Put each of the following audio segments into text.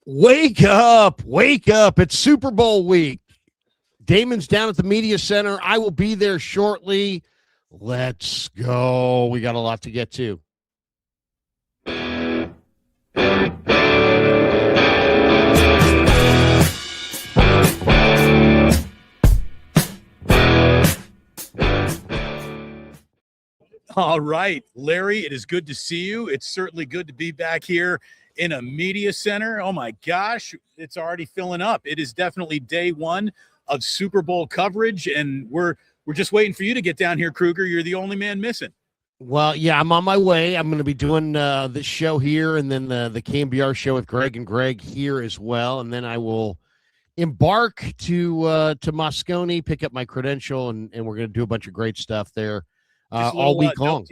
Wake up, wake up. It's Super Bowl week. Damon's down at the media center. I will be there shortly. Let's go. We got a lot to get to. All right, Larry, it is good to see you. It's certainly good to be back here in a media center. Oh my gosh, it's already filling up. It is definitely day one of Super Bowl coverage, and we're just waiting for you to get down here, Krueger. You're the only man missing. Well, yeah, I'm on my way. I'm going to be doing this show here and then the KMBR show with Greg and Greg here as well. And then I will embark to Moscone, pick up my credential, and we're going to do a bunch of great stuff there. All week long.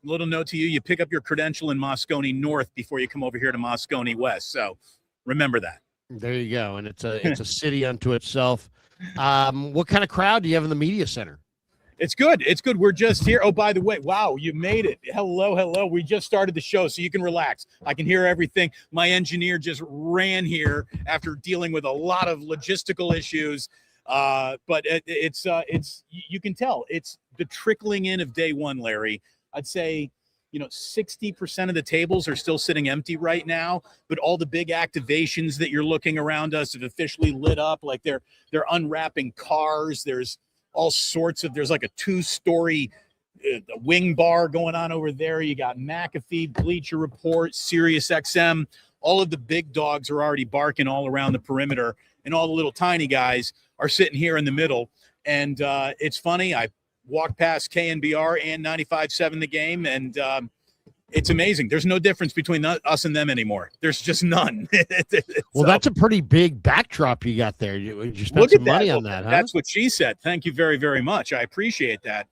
Little note to you: you pick up your credential in Moscone North before you come over here to Moscone West. So remember that. There you go, and it's a city unto itself. What kind of crowd do you have in the media center? It's good. It's good. We're just here. Oh, by the way, wow, you made it. Hello. We just started the show, so you can relax. I can hear everything. My engineer just ran here after dealing with a lot of logistical issues. But it's you can tell it's the trickling in of day one, Larry. I'd say, 60% of the tables are still sitting empty right now, but all the big activations that you're looking around us have officially lit up. Like they're unwrapping cars. There's all sorts of, there's like a 2-story wing bar going on over there. You got McAfee, Bleacher Report, Sirius XM. All of the big dogs are already barking all around the perimeter, and all the little tiny guys are sitting here in the middle. And it's funny. I walked past KNBR and 95.7 The Game, and it's amazing. There's no difference between us and them anymore. There's just none. Well, that's a pretty big backdrop you got there. You spent some money on that, huh? That's what she said. Thank you very, very much. I appreciate that.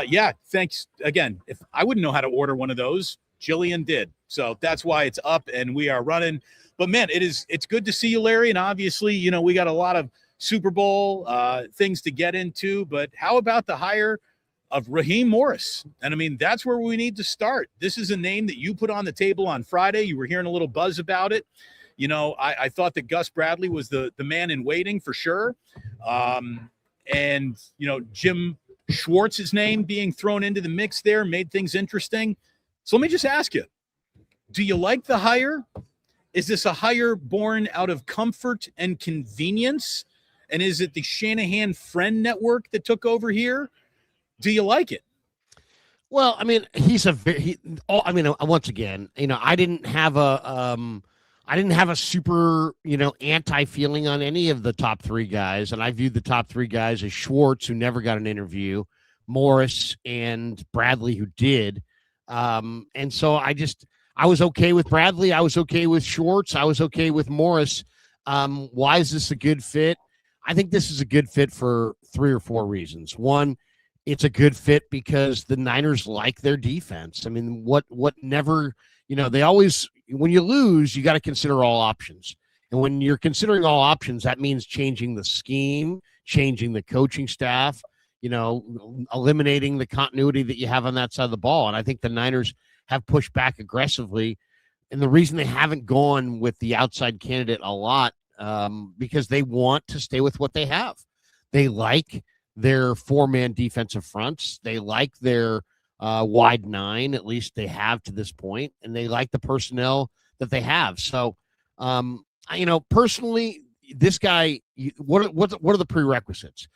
Yeah, thanks again. If I wouldn't know how to order one of those, Jillian did. So that's why it's up and we are running. But man, it's good to see you, Larry. And obviously, we got a lot of Super Bowl things to get into, but how about the hire of Raheem Morris? And I mean, that's where we need to start. This is a name that you put on the table on Friday. You were hearing a little buzz about it. I thought that Gus Bradley was the man in waiting for sure. And Jim Schwartz's name being thrown into the mix there made things interesting. So let me just ask you, do you like the hire? Is this a hire born out of comfort and convenience? And is it the Shanahan Friend Network that took over here? Do you like it? Well, I mean, once again, I didn't have a super, anti feeling on any of the top three guys. And I viewed the top three guys as Schwartz, who never got an interview, Morris, and Bradley, who did. And so I was okay with Bradley. I was okay with Schwartz. I was okay with Morris. Why is this a good fit? I think this is a good fit for 3 or 4 reasons. One, it's a good fit because the Niners like their defense. I mean, what never, they always, when you lose, you got to consider all options. And when you're considering all options, that means changing the scheme, changing the coaching staff, eliminating the continuity that you have on that side of the ball. And I think the Niners have pushed back aggressively. And the reason they haven't gone with the outside candidate a lot, because they want to stay with what they have. They like their 4-man defensive fronts. They like their wide 9, at least they have to this point, and they like the personnel that they have. So, personally, this guy, what are the prerequisites?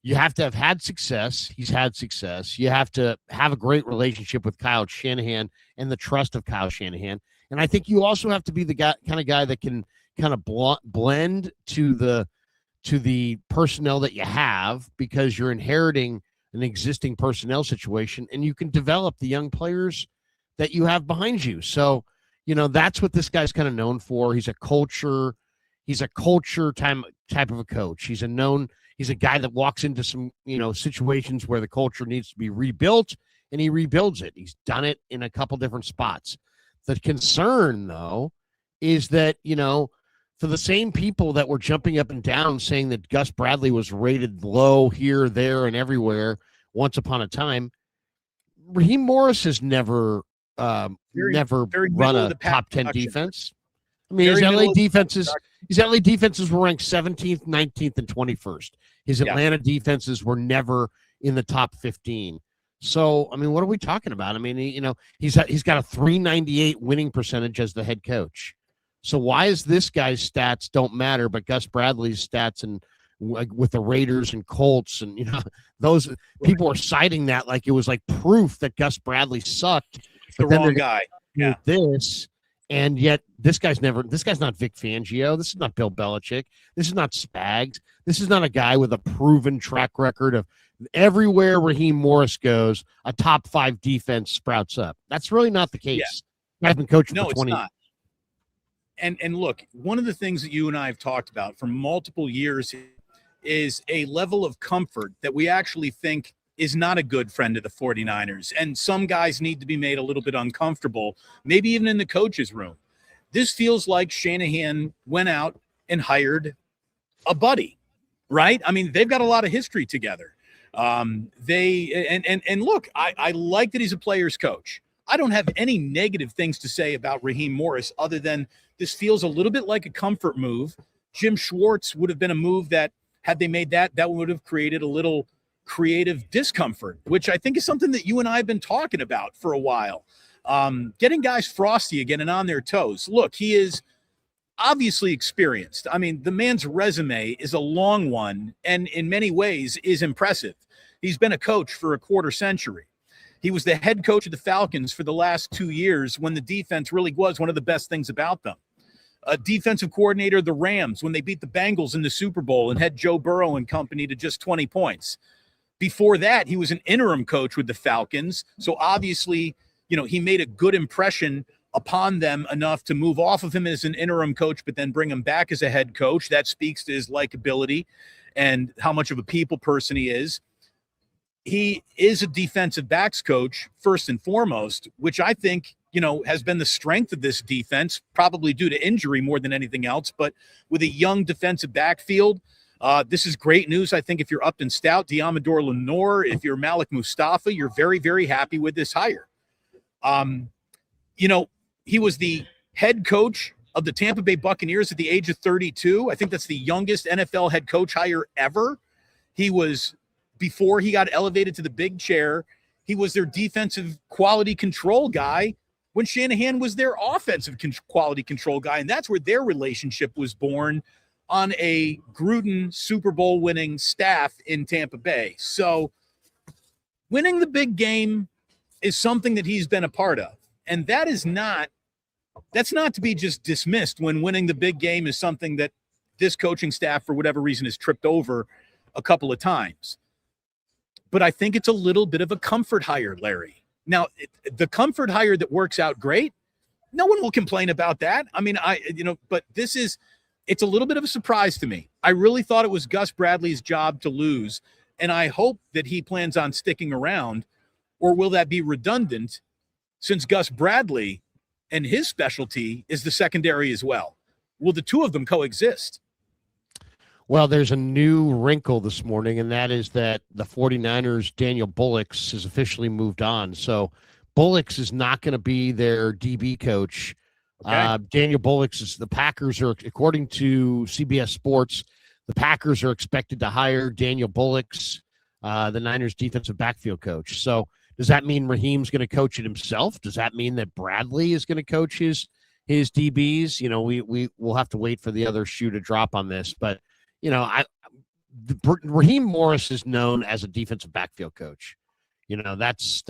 You have to have had success. He's had success. You have to have a great relationship with Kyle Shanahan and the trust of Kyle Shanahan. And I think you also have to be the kind of guy that can kind of blend to the personnel that you have, because you're inheriting an existing personnel situation, and you can develop the young players that you have behind you. So, that's what this guy's kind of known for. He's a culture type of a coach. He's a guy that walks into some, situations where the culture needs to be rebuilt, and he rebuilds it. He's done it in a couple different spots. The concern, though, is that, for the same people that were jumping up and down saying that Gus Bradley was rated low here, there, and everywhere once upon a time, Raheem Morris has never run a top 10 defense. I mean, his Very LA middle of the defenses, pack. his LA defenses were ranked 17th, 19th, and 21st. His Atlanta defenses were never in the top 15. So, I mean, what are we talking about? I mean, he's got a 398 winning percentage as the head coach. So why is this guy's stats don't matter, but Gus Bradley's stats and with the Raiders and Colts and those people are citing that like it was like proof that Gus Bradley sucked. The wrong guy. Yeah. This. And yet this guy's not Vic Fangio. This is not Bill Belichick. This is not Spags. This is not a guy with a proven track record of everywhere Raheem Morris goes, a top 5 defense sprouts up. That's really not the case. Yeah. I've been coaching for 20 years. And look, one of the things that you and I have talked about for multiple years is a level of comfort that we actually think is not a good friend of the 49ers. And some guys need to be made a little bit uncomfortable, maybe even in the coach's room. This feels like Shanahan went out and hired a buddy, right? I mean, they've got a lot of history together. Look, I like that he's a player's coach. I don't have any negative things to say about Raheem Morris other than this feels a little bit like a comfort move. Jim Schwartz would have been a move that, had they made that would have created a little creative discomfort, which I think is something that you and I have been talking about for a while. Getting guys frosty again and on their toes. Look, he is obviously experienced. I mean, the man's resume is a long one and in many ways is impressive. He's been a coach for a quarter century. He was the head coach of the Falcons for the last 2 years when the defense really was one of the best things about them. A defensive coordinator of the Rams when they beat the Bengals in the Super Bowl and had Joe Burrow and company to just 20 points. Before that, he was an interim coach with the Falcons. So obviously, he made a good impression upon them enough to move off of him as an interim coach, but then bring him back as a head coach. That speaks to his likability and how much of a people person he is. He is a defensive backs coach, first and foremost, which I think, has been the strength of this defense, probably due to injury more than anything else. But with a young defensive backfield, this is great news. I think if you're Upton Stout, Diamador Lenore, if you're Malik Mustafa, you're very, very happy with this hire. He was the head coach of the Tampa Bay Buccaneers at the age of 32. I think that's the youngest NFL head coach hire ever. He was, before he got elevated to the big chair, he was their defensive quality control guy when Shanahan was their offensive quality control guy. And that's where their relationship was born, on a Gruden Super Bowl winning staff in Tampa Bay. So winning the big game is something that he's been a part of. And that's not to be just dismissed when winning the big game is something that this coaching staff, for whatever reason, has tripped over a couple of times. But I think it's a little bit of a comfort hire, Larry. Now, the comfort hire that works out great, no one will complain about that. I mean, but it's a little bit of a surprise to me. I really thought it was Gus Bradley's job to lose, and I hope that he plans on sticking around, or will that be redundant since Gus Bradley and his specialty is the secondary as well? Will the two of them coexist? Well, there's a new wrinkle this morning, and that is that the 49ers, Daniel Bullocks, has officially moved on. So Bullocks is not going to be their DB coach. Okay. Daniel Bullocks is the Packers are, according to CBS Sports, the Packers are expected to hire Daniel Bullocks, the Niners defensive backfield coach. So does that mean Raheem's going to coach it himself? Does that mean that Bradley is going to coach his DBs? We'll have to wait for the other shoe to drop on this, but Raheem Morris is known as a defensive backfield coach. That's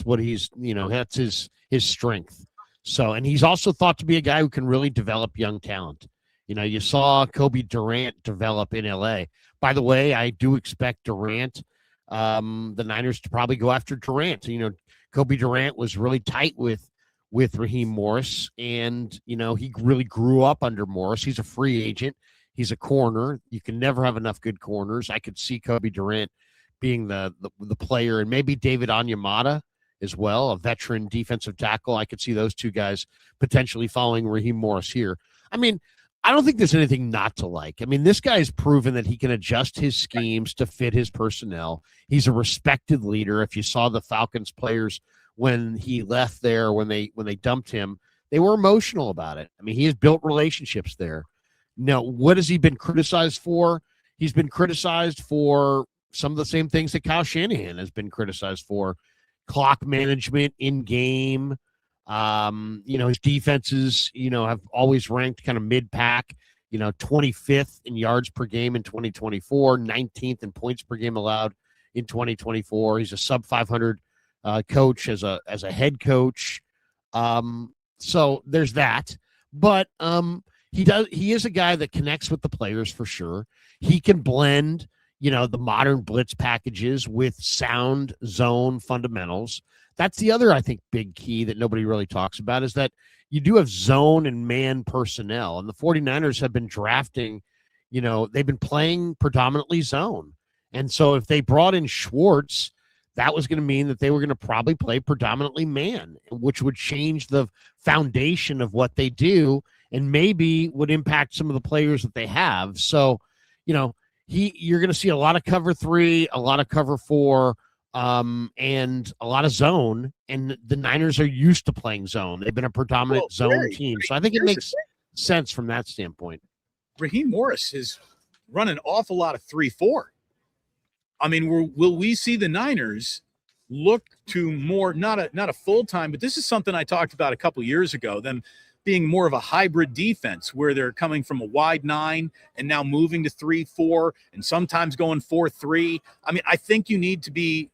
what he's, that's his strength. So, and he's also thought to be a guy who can really develop young talent. You saw Kobe Durant develop in LA. By the way, I do expect Durant, the Niners to probably go after Durant. Kobe Durant was really tight with Raheem Morris, and, he really grew up under Morris. He's a free agent. He's a corner. You can never have enough good corners. I could see Kobe Durant being the player, and maybe David Onyemata as well, a veteran defensive tackle. I could see those two guys potentially following Raheem Morris here. I mean, I don't think there's anything not to like. I mean, this guy's proven that he can adjust his schemes to fit his personnel. He's a respected leader. If you saw the Falcons players when he left there, when they dumped him, they were emotional about it. I mean, he has built relationships there. Now, what has he been criticized for? He's been criticized for some of the same things that Kyle Shanahan has been criticized for: clock management in game. His defenses, have always ranked kind of mid-pack, 25th in yards per game in 2024, 19th in points per game allowed in 2024. He's a sub 500 coach as a head coach. So there's that. But he is a guy that connects with the players for sure. He can blend, the modern blitz packages with sound zone fundamentals. That's the other, I think, big key that nobody really talks about, is that you do have zone and man personnel. And the 49ers have been drafting, they've been playing predominantly zone. And so if they brought in Schwartz, that was going to mean that they were going to probably play predominantly man, which would change the foundation of what they do and maybe would impact some of the players that they have. So, you're going to see a lot of cover 3, a lot of cover 4, and a lot of zone. And the Niners are used to playing zone. They've been a predominant zone team. So I think it makes sense from that standpoint. Raheem Morris has run an awful lot of 3-4. I mean, will we see the Niners look to more, not a full-time, but this is something I talked about a couple years ago, them being more of a hybrid defense where they're coming from a wide 9 and now moving to 3-4 and sometimes going 4-3. I mean, I think you need to be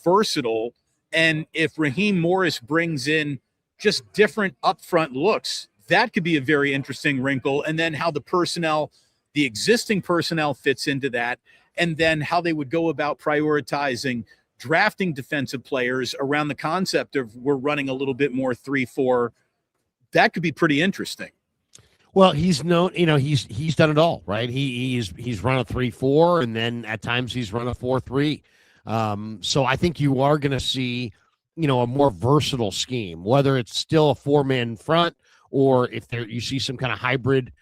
versatile. And if Raheem Morris brings in just different upfront looks, that could be a very interesting wrinkle. And then how the existing personnel fits into that. And then how they would go about prioritizing drafting defensive players around the concept of we're running a little bit more 3-4. That could be pretty interesting. Well, he's known, he's done it all, right? He's run a 3-4, and then at times he's run a 4-3. So I think you are going to see, a more versatile scheme, whether it's still a 4-man front or if you see some kind of hybrid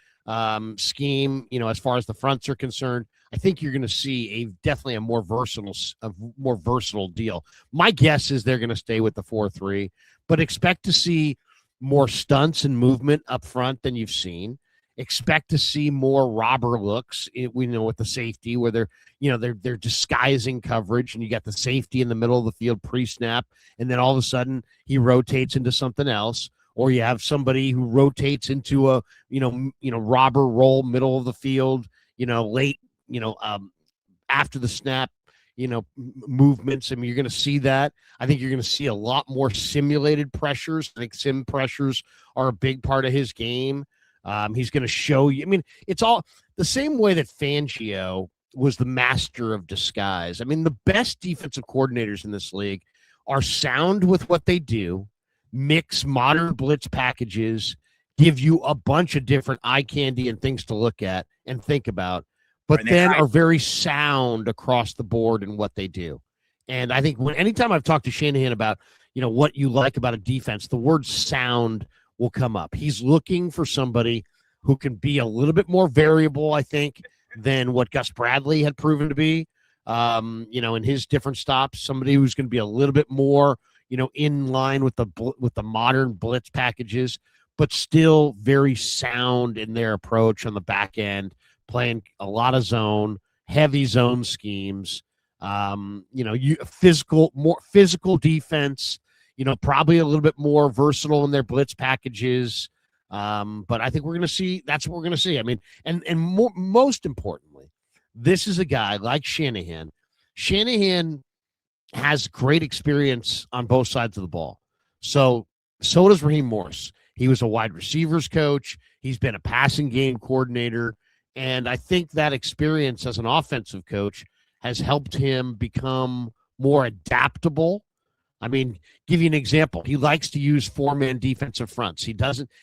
scheme, as far as the fronts are concerned. I think you're going to see definitely a more versatile deal. My guess is they're going to stay with the 4-3, but expect to see more stunts and movement up front than you've seen. Expect to see more robber looks. With the safety where they're disguising coverage, and you got the safety in the middle of the field pre-snap, and then all of a sudden he rotates into something else, or you have somebody who rotates into a robber roll middle of the field, late. After the snap, movements. I mean, you're going to see that. I think you're going to see a lot more simulated pressures. I think sim pressures are a big part of his game. He's going to show you. I mean, it's all the same way that Fangio was the master of disguise. I mean, the best defensive coordinators in this league are sound with what they do, mix modern blitz packages, give you a bunch of different eye candy and things to look at and think about, but then are very sound across the board in what they do. And I think anytime I've talked to Shanahan about, what you like about a defense, the word sound will come up. He's looking for somebody who can be a little bit more variable, I think, than what Gus Bradley had proven to be, in his different stops. Somebody who's going to be a little bit more, in line with the modern blitz packages, but still very sound in their approach on the back end, playing a lot of zone, heavy zone schemes, more physical defense, probably a little bit more versatile in their blitz packages. But I think that's what we're going to see. I mean, and most importantly, this is a guy like Shanahan. Shanahan has great experience on both sides of the ball. So does Raheem Morris. He was a wide receivers coach. He's been a passing game coordinator. And I think that experience as an offensive coach has helped him become more adaptable. I mean, give you an example. He likes to use 4-man defensive fronts.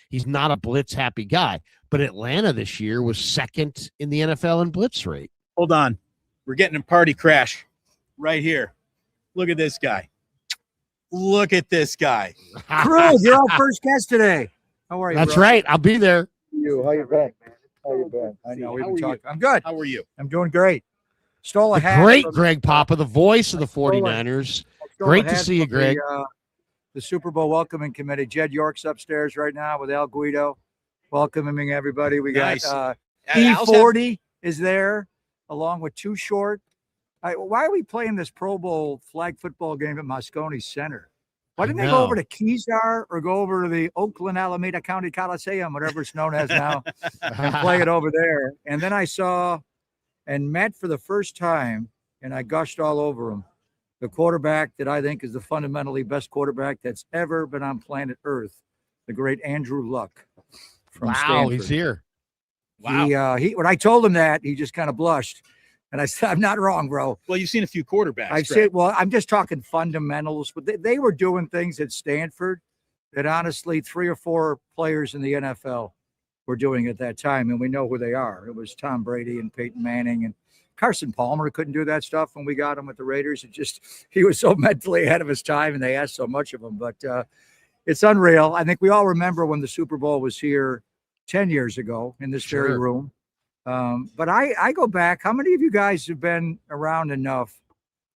He's not a blitz happy guy, but Atlanta this year was second in the NFL in blitz rate. Hold on. We're getting a party crash right here. Look at this guy. Look at this guy. Krueger, you're our first guest today. How are you? That's bro? right. I'll be there. How you been? How you been? I know we've been talking. I'm good. How are you? I'm doing great. Stole a hat. Great Greg Papa, the voice of the 49ers. Great to see you, Greg. the Super Bowl welcoming committee. Jed York's upstairs right now with Al Guido, welcoming everybody. We got E40 is there, along with Too Short. Why are we playing this Pro Bowl flag football game at Moscone Center? Why didn't they go over to Kezar or go over to the Oakland Alameda County Coliseum, whatever it's known as now, and play it over there? And then I saw and met for the first time, and I gushed all over him, the quarterback that I think is the fundamentally best quarterback that's ever been on planet Earth, the great Andrew Luck from Stanford. He's here. Wow. He when I told him that, he just kind of blushed. And I said, I'm not wrong, bro. Well, you've seen a few quarterbacks. I've said, well, I'm just talking fundamentals, but they were doing things at Stanford that honestly 3 or 4 players in the NFL were doing at that time. And we know who they are. It was Tom Brady and Peyton Manning, and Carson Palmer couldn't do that stuff when we got him with the Raiders. He was so mentally ahead of his time, and they asked so much of him. But it's unreal. I think we all remember when the Super Bowl was here 10 years ago in this very room. But I go back. How many of you guys have been around enough?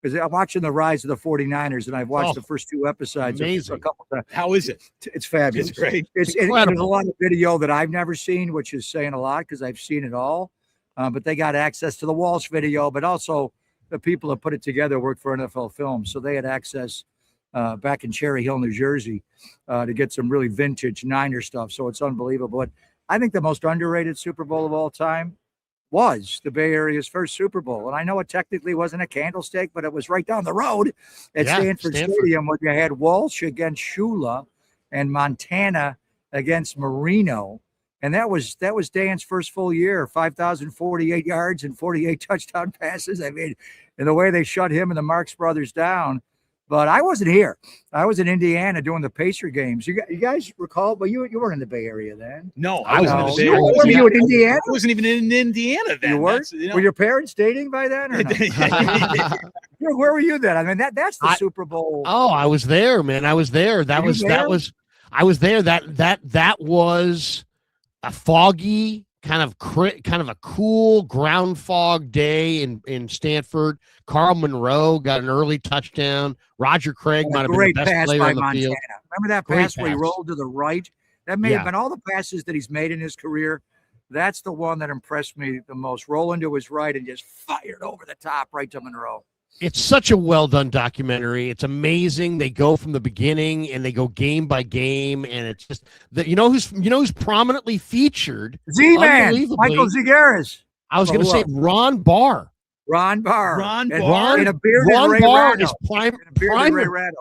Because I'm watching the rise of the 49ers, and I've watched the first 2 episodes a couple times. How is it? It's fabulous. It's great. There's a lot of video that I've never seen, which is saying a lot because I've seen it all. But they got access to the Walsh video, but also the people that put it together work for NFL Films. So they had access back in Cherry Hill, New Jersey, to get some really vintage Niner stuff. So it's unbelievable. But I think the most underrated Super Bowl of all time was the Bay Area's first Super Bowl. And I know it technically wasn't a candlestick, but it was right down the road at Stanford Stadium, where you had Walsh against Shula and Montana against Marino. And that was Dan's first full year, 5,048 yards and 48 touchdown passes. I mean, and the way they shut him and the Marx brothers down. But I wasn't here. I was in Indiana doing the Pacer games. You guys recall? But you weren't in the Bay Area then. No, I was in the Bay Area. Were you in Indiana? I wasn't even in Indiana then. You weren't? Were your parents dating by then? Or no? Where were you then? I mean, that's the Super Bowl. Oh, I was there, man. I was there. I was there. That was a foggy, kind of a cool ground fog day in Stanford. Carl Monroe got an early touchdown. Roger Craig might have been the best player on the field. Remember that pass where he rolled to the right? That may have been all the passes that he's made in his career. That's the one that impressed me the most. Rolling to his right and just fired over the top right to Monroe. It's such a well done documentary. It's amazing. They go from the beginning and they go game by game, and it's just that who's prominently featured. Z-Man, Michael Zagaris. I was going to say Ron Barr. Ron Barr. Ron Barr. And a bearded Ray Barr Ratto. is Ray Ratto.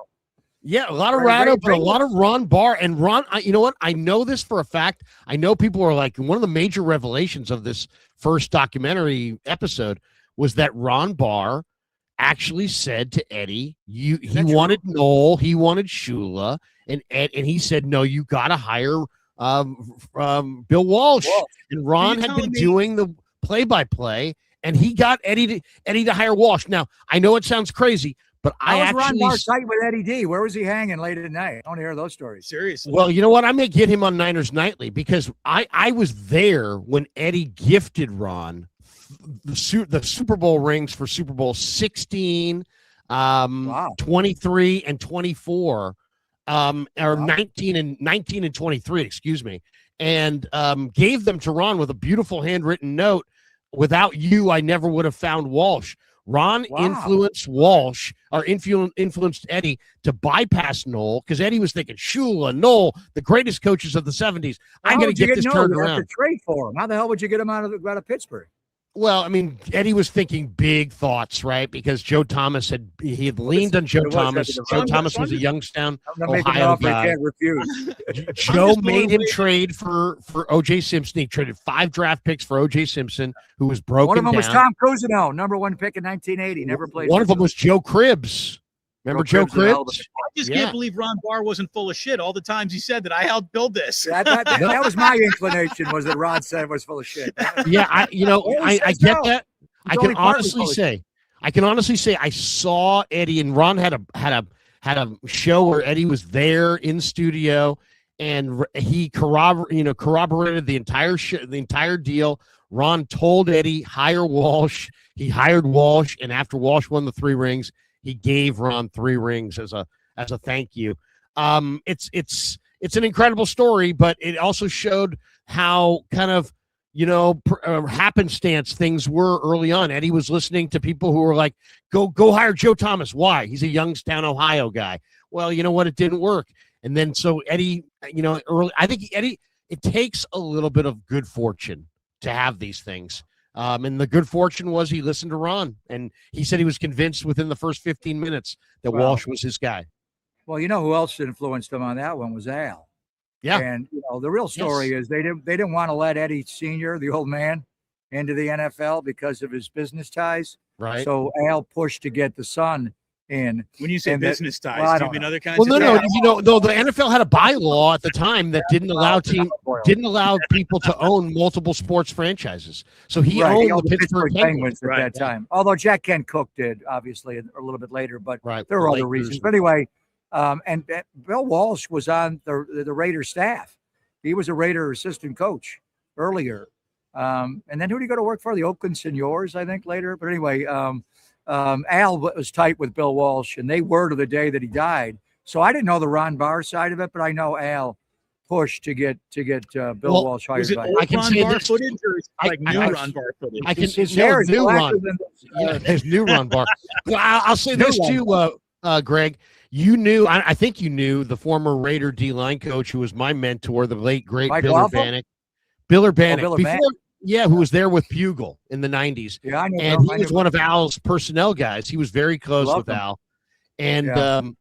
Yeah, a lot of Ratto, but a lot of Ron Barr. And Ron, you know what? I know this for a fact. I know people are like, one of the major revelations of this first documentary episode was that Ron Barr actually said to Eddie, he wanted Noel, he wanted Shula, and he said, no, you got to hire Bill Walsh. And Ron had been doing the play-by-play, and he got Eddie to hire Walsh. Now, I know it sounds crazy, but Ron Barr tight with Eddie D? Where was he hanging late at night? I want to hear those stories. Seriously. Well, you know what? I may get him on Niners Nightly, because I was there when Eddie gifted Ron the Super Bowl rings for Super Bowl 16, 23, and 24, or 19 and 23, excuse me, and gave them to Ron with a beautiful handwritten note. Without you, I never would have found Walsh. Ron influenced Walsh, or influenced Eddie to bypass Noel, because Eddie was thinking Shula, Noel, the greatest coaches of the 70s. I got to get this turned around. To trade for him. How the hell would you get him out of Pittsburgh? Well, I mean, Eddie was thinking big thoughts, right? Because Joe Thomas had leaned on Joe Thomas. Joe Thomas was a Youngstown, Ohio guy. Can't refuse. Joe made him trade for O.J. Simpson. He traded 5 draft picks for O.J. Simpson, who was broken down. One of them down. was Tom Cousineau, #1 pick in 1980. Never played. One of them was Joe Cribbs. Remember Joe Cribbs? I just can't believe Ron Barr wasn't full of shit all the times he said that I helped build this. That was my inclination, was that Ron said was full of shit. Yeah, I get that. I can honestly say I saw Eddie, and Ron had a show where Eddie was there in studio, and he corroborated the entire deal. Ron told Eddie, hire Walsh. He hired Walsh, and after Walsh won the 3 rings, he gave Ron 3 rings as a thank you. It's an incredible story, but it also showed how kind of happenstance things were early on. Eddie was listening to people who were like, go hire Joe Thomas. Why? He's a Youngstown, Ohio guy. Well, you know what? It didn't work. And then so Eddie, I think Eddie, it takes a little bit of good fortune to have these things. And the good fortune was he listened to Ron, and he said he was convinced within the first 15 minutes that Walsh was his guy. Well, you know who else influenced him on that one was Al. Yeah. And the real story is they didn't want to let Eddie Sr., the old man, into the NFL because of his business ties. Right. So Al pushed to get the son in. When you say business ties, do you mean other kinds of no, the NFL had a bylaw at the time that didn't allow people to own multiple sports franchises. So he owned the Pittsburgh Penguins at that time. Although Jack Kent Cook did, obviously, a little bit later, but there were other reasons. But anyway, and Bill Walsh was on the Raiders staff. He was a Raider assistant coach earlier. And then who did he go to work for? The Oakland Seniors, I think, later. But anyway, Al was tight with Bill Walsh, and they were to the day that he died. So I didn't know the Ron Barr side of it, but I know Al pushed to get Bill Walsh hired. Was it old Ron Barr footage or like new Ron Barr footage? His hair is new Ron. There's new Ron Barr. Well, I'll say this too, Greg. You knew, I think you knew the former Raider D-line coach who was my mentor, the late, great Bill Urbanic. Bill Urbanic. Who was there with Bugle in the 90s. Yeah, I know. And he was one of Al's personnel guys. He was very close with Al. And,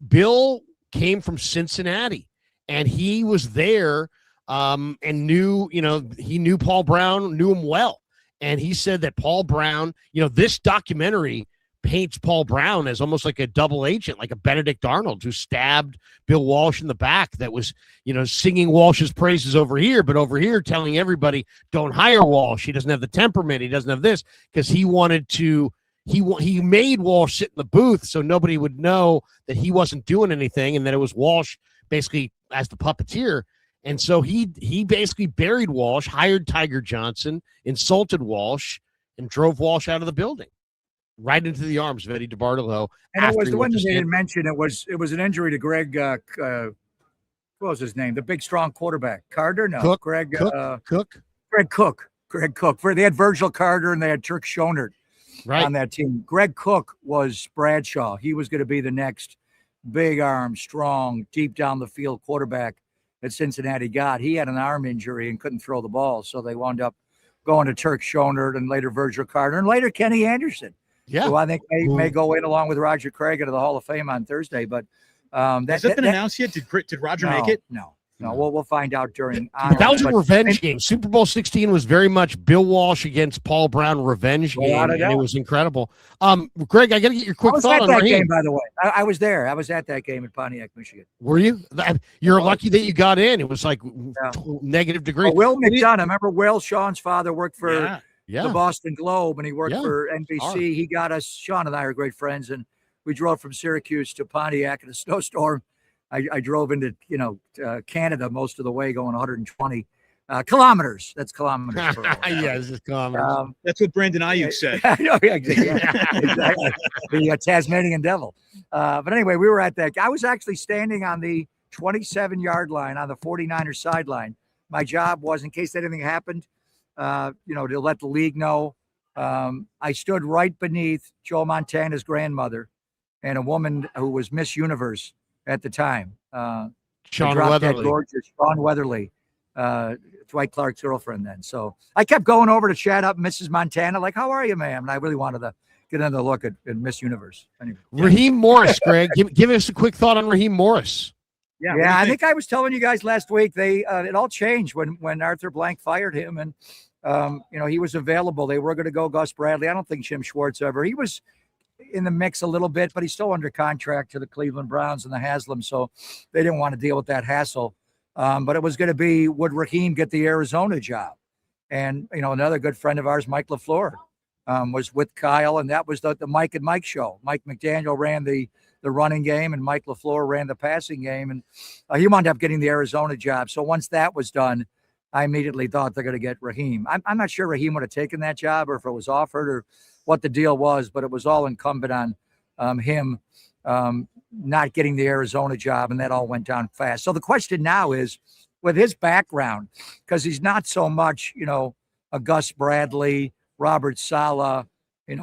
Bill came from Cincinnati, and he was there and knew, he knew Paul Brown, knew him well. And he said that Paul Brown, this documentary paints Paul Brown as almost like a double agent, like a Benedict Arnold who stabbed Bill Walsh in the back, that was, singing Walsh's praises over here, but over here telling everybody, don't hire Walsh. He doesn't have the temperament. He doesn't have this, because he wanted to, he made Walsh sit in the booth so nobody would know that he wasn't doing anything and that it was Walsh basically as the puppeteer. And so he basically buried Walsh, hired Tiger Johnson, insulted Walsh, and drove Walsh out of the building. Right into the arms of Eddie DeBartolo. And it was the one that they didn't mention. It was an injury to Greg. What was his name? The big, strong quarterback. Carter? No, Cook. Greg Cook. Greg Cook. They had Virgil Carter and they had Turk Schonert on that team. Greg Cook was Bradshaw. He was going to be the next big arm, strong, deep down the field quarterback that Cincinnati got. He had an arm injury and couldn't throw the ball, so they wound up going to Turk Schonert and later Virgil Carter and later Kenny Anderson. Yeah, who I think may go in along with Roger Craig into the Hall of Fame on Thursday. But has that been announced yet? Did Roger make it? No. We'll find out during. That was a revenge game. Super Bowl 16 was very much Bill Walsh against Paul Brown revenge game, and it was incredible. Greg, I got to get your quick thought on that game. By the way, I was there. I was at that game in Pontiac, Michigan. Were you? You're lucky that you got in. It was like negative degree. Will McDonough. Remember, Will Sean's father worked for. The Boston Globe, and he worked for NBC. He got us. Sean and I are great friends, and we drove from Syracuse to Pontiac in a snowstorm. I drove into Canada most of the way, going 120 kilometers. That's kilometers. Yes, it's kilometers. That's what Brandon Ayuk said. Exactly. The Tasmanian Devil. But anyway, we were at that. I was actually standing on the 27-yard line on the 49ers sideline. My job was, in case anything happened, to let the league know. I stood right beneath Joe Montana's grandmother and a woman who was Miss Universe at the time. Sean Weatherly. Gorgeous Sean Weatherly, Dwight Clark's girlfriend then. So I kept going over to chat up Mrs. Montana, like, how are you, ma'am? And I really wanted to get another look at Miss Universe. Anyway. Raheem Morris, Greg. give us a quick thought on Raheem Morris. Yeah, I think I was telling you guys last week, it all changed when Arthur Blank fired him, and he was available. They were going to go Gus Bradley. I don't think Jim Schwartz ever. He was in the mix a little bit, but he's still under contract to the Cleveland Browns and the Haslam, so they didn't want to deal with that hassle. But it was going to be, would Raheem get the Arizona job? And, another good friend of ours, Mike LaFleur, was with Kyle, and that was the Mike and Mike show. Mike McDaniel ran the running game, and Mike LaFleur ran the passing game, and he wound up getting the Arizona job. So once that was done, I immediately thought they're going to get Raheem. I'm not sure Raheem would have taken that job or if it was offered or what the deal was, but it was all incumbent on him not getting the Arizona job, and that all went down fast. So the question now is, with his background, because he's not so much, a Gus Bradley, Robert Saleh,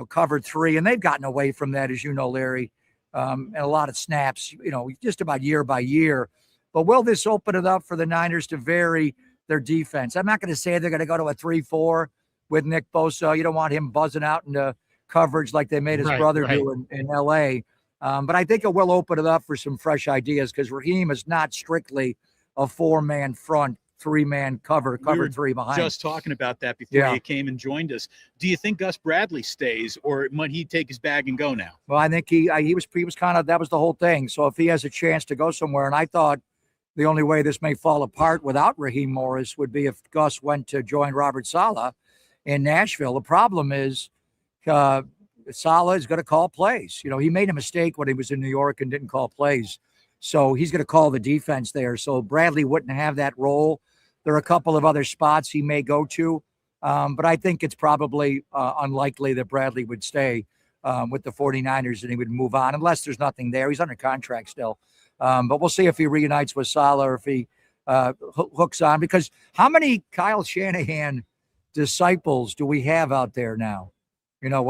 covered three, and they've gotten away from that, as you know, Larry, and a lot of snaps, just about year by year. But will this open it up for the Niners to vary their defense? I'm not going to say they're going to go to a 3-4 with Nick Bosa. You don't want him buzzing out into coverage like they made his brother do in L.A., but I think it will open it up for some fresh ideas, because Raheem is not strictly a 4-man front, 3-man cover three behind. Just talking about that before you came and joined us. Do you think Gus Bradley stays, or might he take his bag and go now? Well, I think he was kind of, that was the whole thing. So if he has a chance to go somewhere, and I thought the only way this may fall apart without Raheem Morris would be if Gus went to join Robert Saleh in Nashville. The problem is Saleh is going to call plays. He made a mistake when he was in New York and didn't call plays. So he's going to call the defense there. So Bradley wouldn't have that role. There are a couple of other spots he may go to, but I think it's probably unlikely that Bradley would stay with the 49ers and he would move on, unless there's nothing there. He's under contract still. But we'll see if he reunites with Saleh or if he hooks on, because how many Kyle Shanahan disciples do we have out there now? We have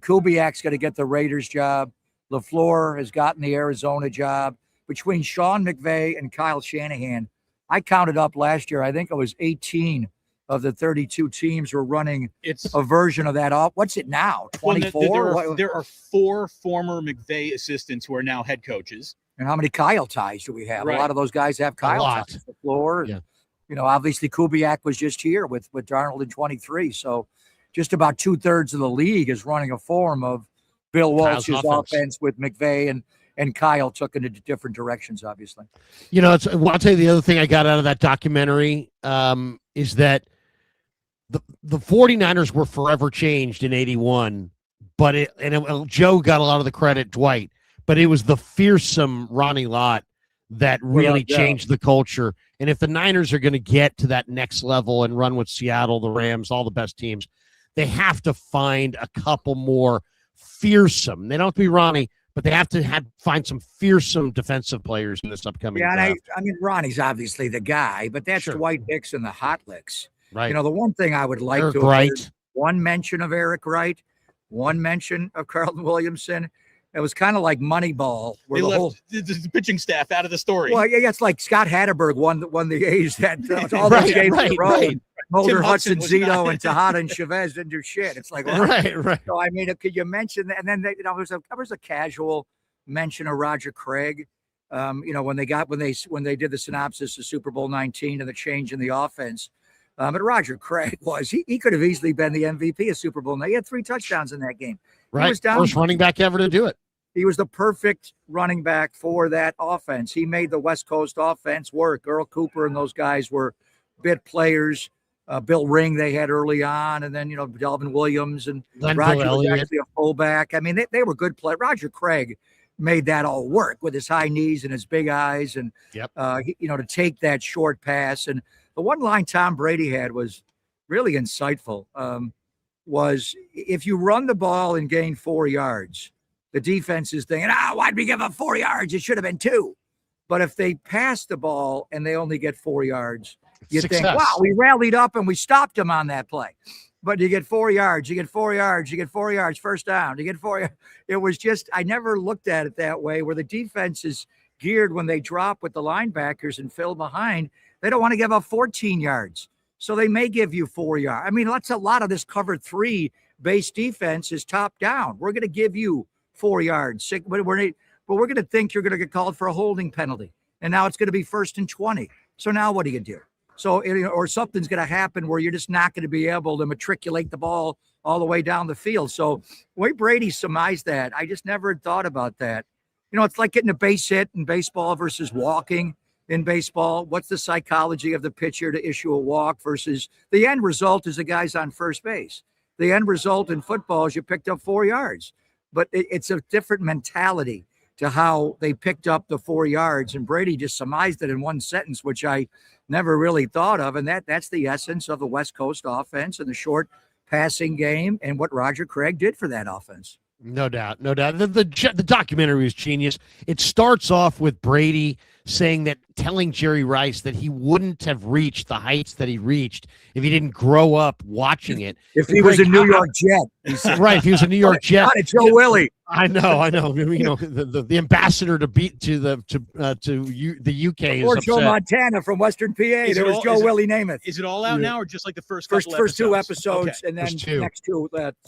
Kubiak's going to get the Raiders job. LaFleur has gotten the Arizona job. Between Sean McVay and Kyle Shanahan, I counted up last year, I think it was 18 of the 32 teams were running a version of that. What's it now, 24? Well, there are 4 former McVay assistants who are now head coaches. And how many Kyle ties do we have? Right. A lot of those guys have Kyle ties. LaFleur. Yeah. Obviously Kubiak was just here with Darnold in 23. So just about 2/3 of the league is running a form of Bill Walsh's offense with McVay, and Kyle took it into different directions, obviously. I'll tell you the other thing I got out of that documentary is that the 49ers were forever changed in 81, but Joe got a lot of the credit, Dwight, but it was the fearsome Ronnie Lott that really changed the culture. And if the Niners are going to get to that next level and run with Seattle, the Rams, all the best teams, they have to find a couple more fearsome. They don't have to be Ronnie, but they have to find some fearsome defensive players in this upcoming draft. I mean, Ronnie's obviously the guy, but that's Dwight Hicks and the Hot Licks. Right. The one thing I would like Eric to Wright. One mention of Eric Wright, one mention of Carlton Williamson. It was kind of like Moneyball, where they left the pitching staff out of the story. Well, yeah, it's like Scott Hatterberg won the A's that all those games in a row. And Mulder, Hudson, Zito, and Tejada and Chavez didn't do shit. It's like, right. So I mean, could you mention that? And then there was a casual mention of Roger Craig. When they did the synopsis of Super Bowl 19 and the change in the offense. But Roger Craig he could have easily been the MVP of Super Bowl. Now he had 3 touchdowns in that game. Right. He was first running back ever to do it. He was the perfect running back for that offense. He made the West Coast offense work. Earl Cooper and those guys were bit players. Bill Ring they had early on, and then Delvin Williams and Roger was actually a fullback. I mean, they were good players. Roger Craig made that all work with his high knees and his big eyes, and to take that short pass. And the one line Tom Brady had was really insightful. Was if you run the ball and gain 4 yards, the defense is thinking, why'd we give up 4 yards? It should have been 2. But if they pass the ball and they only get 4 yards, you think, wow, we rallied up and we stopped them on that play. But you get 4 yards, you get 4 yards, you get 4 yards, first down, you get 4 yards. It was just, I never looked at it that way, where the defense is geared when they drop with the linebackers and fill behind. They don't want to give up 14 yards. So they may give you 4 yards. I mean, that's a lot of this cover 3 base defense is top down. We're going to give you 4 yards, but we're going to think you're going to get called for a holding penalty. And now it's going to be 1st and 20. So now what do you do? So, or something's going to happen where you're just not going to be able to matriculate the ball all the way down the field. So the way Brady surmised that, I just never thought about that. It's like getting a base hit in baseball versus walking in baseball. What's the psychology of the pitcher to issue a walk versus the end result is the guy's on first base. The end result in football is you picked up 4 yards. But it's a different mentality to how they picked up the 4 yards. And Brady just surmised it in one sentence, which I never really thought of. And that's the essence of the West Coast offense and the short passing game and what Roger Craig did for that offense. No doubt, no doubt. The documentary was genius. It starts off with Brady telling Jerry Rice that he wouldn't have reached the heights that he reached if he didn't grow up watching it. If he was a New York Jet, right? If he was a New York Jet, not a Joe Willie. I know. You know, the ambassador to the UK Or is Joe upset. Montana from Western PA. There was Joe Willie Namath. Is it all out now, or just like the first two episodes, and then First two. next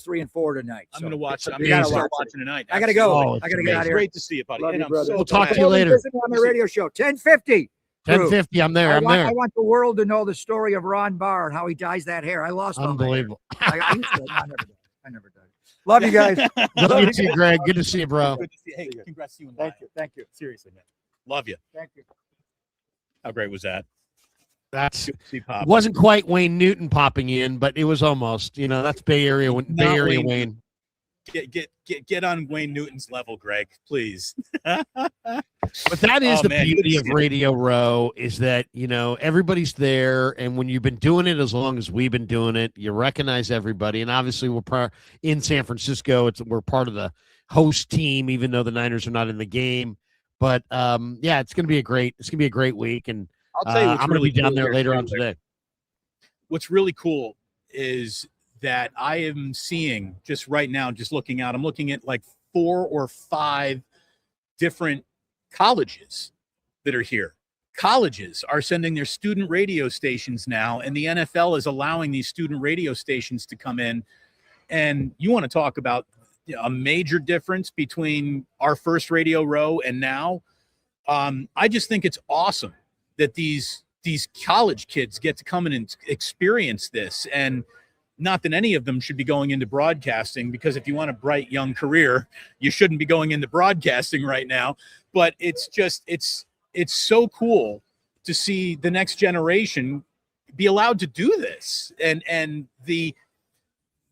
3 and 4 tonight? I'm going to watch it. I'm You going to gotta start watch watching tonight. I got to go. Oh, I got to it's get out of here. Great to see you, buddy. Love And you, I'm brother. so We'll talk to glad- you later. Visit me on the radio show. 10:50. 10:50. I'm there. I'm there. I want the world to know the story of Ron Barr and how he dyes that hair. I lost all my hair. Unbelievable. I used to. I never did. Love you guys. Good to see you, Greg. Good to see you, bro. Good to see you. Hey, congrats to you. And Thank Ryan. you. Thank you. Seriously, man. Love you. Thank you. How great was that? That's Good to see Pop. wasn't quite Wayne Newton popping in, but it was almost. You know, that's Bay Area. Bay Area Wayne. Get on Wayne Newton's level, Greg, please. But that is Oh, the man, good to beauty of see you. Radio Row is that, you know, everybody's there. And when you've been doing it as long as we've been doing it, you recognize everybody. And obviously we're in San Francisco. We're part of the host team, even though the Niners are not in the game. But yeah, it's going to be a great week. And I'll tell you what's I'm going to really be down cool there here, later too, on today. What's really cool is that I am seeing just right now, just looking out, I'm looking at like 4 or 5 different colleges that are here. Colleges are sending their student radio stations now, and the NFL is allowing these student radio stations to come in. And you want to talk about a major difference between our first Radio Row and now. I just think it's awesome that these college kids get to come in and experience this. And not that any of them should be going into broadcasting, because if you want a bright young career, you shouldn't be going into broadcasting right now. But it's just, it's so cool to see the next generation be allowed to do this. And the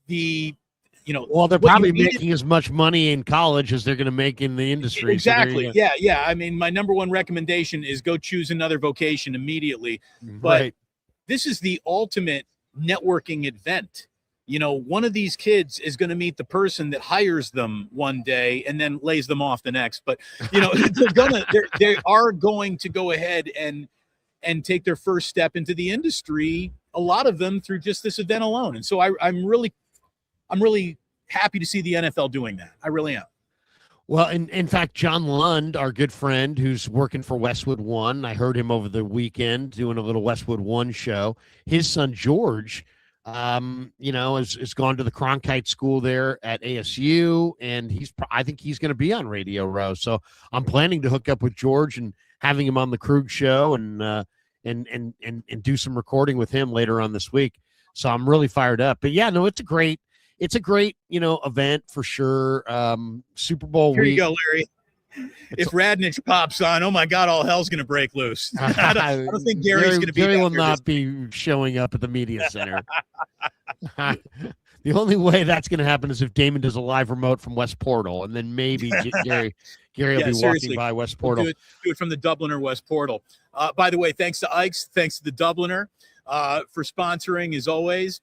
you know, Well, they're what you probably needed- making as much money in college as they're going to make in the industry. So there you Exactly. go. Yeah. I mean, my number one recommendation is go choose another vocation immediately. But Right. this is the ultimate networking event. You know, one of these kids is going to meet the person that hires them one day and then lays them off the next. But you know, they are going to go ahead and take their first step into the industry. A lot of them through just this event alone. And so I'm really happy to see the NFL doing that. I really am. Well, in fact, John Lund, our good friend who's working for Westwood One, I heard him over the weekend doing a little Westwood One show. His son, George, you know, has gone to the Cronkite School there at ASU, and I think he's going to be on Radio Row. So I'm planning to hook up with George and having him on the Krug show and do some recording with him later on this week. So I'm really fired up. But yeah, no, it's a great, you know, event for sure. Super Bowl Here week. you go, Larry. If Radnich pops on, oh my God, all hell's going to break loose. I don't think Gary's going to be. Gary back will here not be showing up at the media center. The only way that's going to happen is if Damon does a live remote from West Portal, and then maybe Gary will be walking by West Portal. We'll do it from the Dubliner West Portal. By the way, thanks to Ike's, thanks to the Dubliner for sponsoring as always.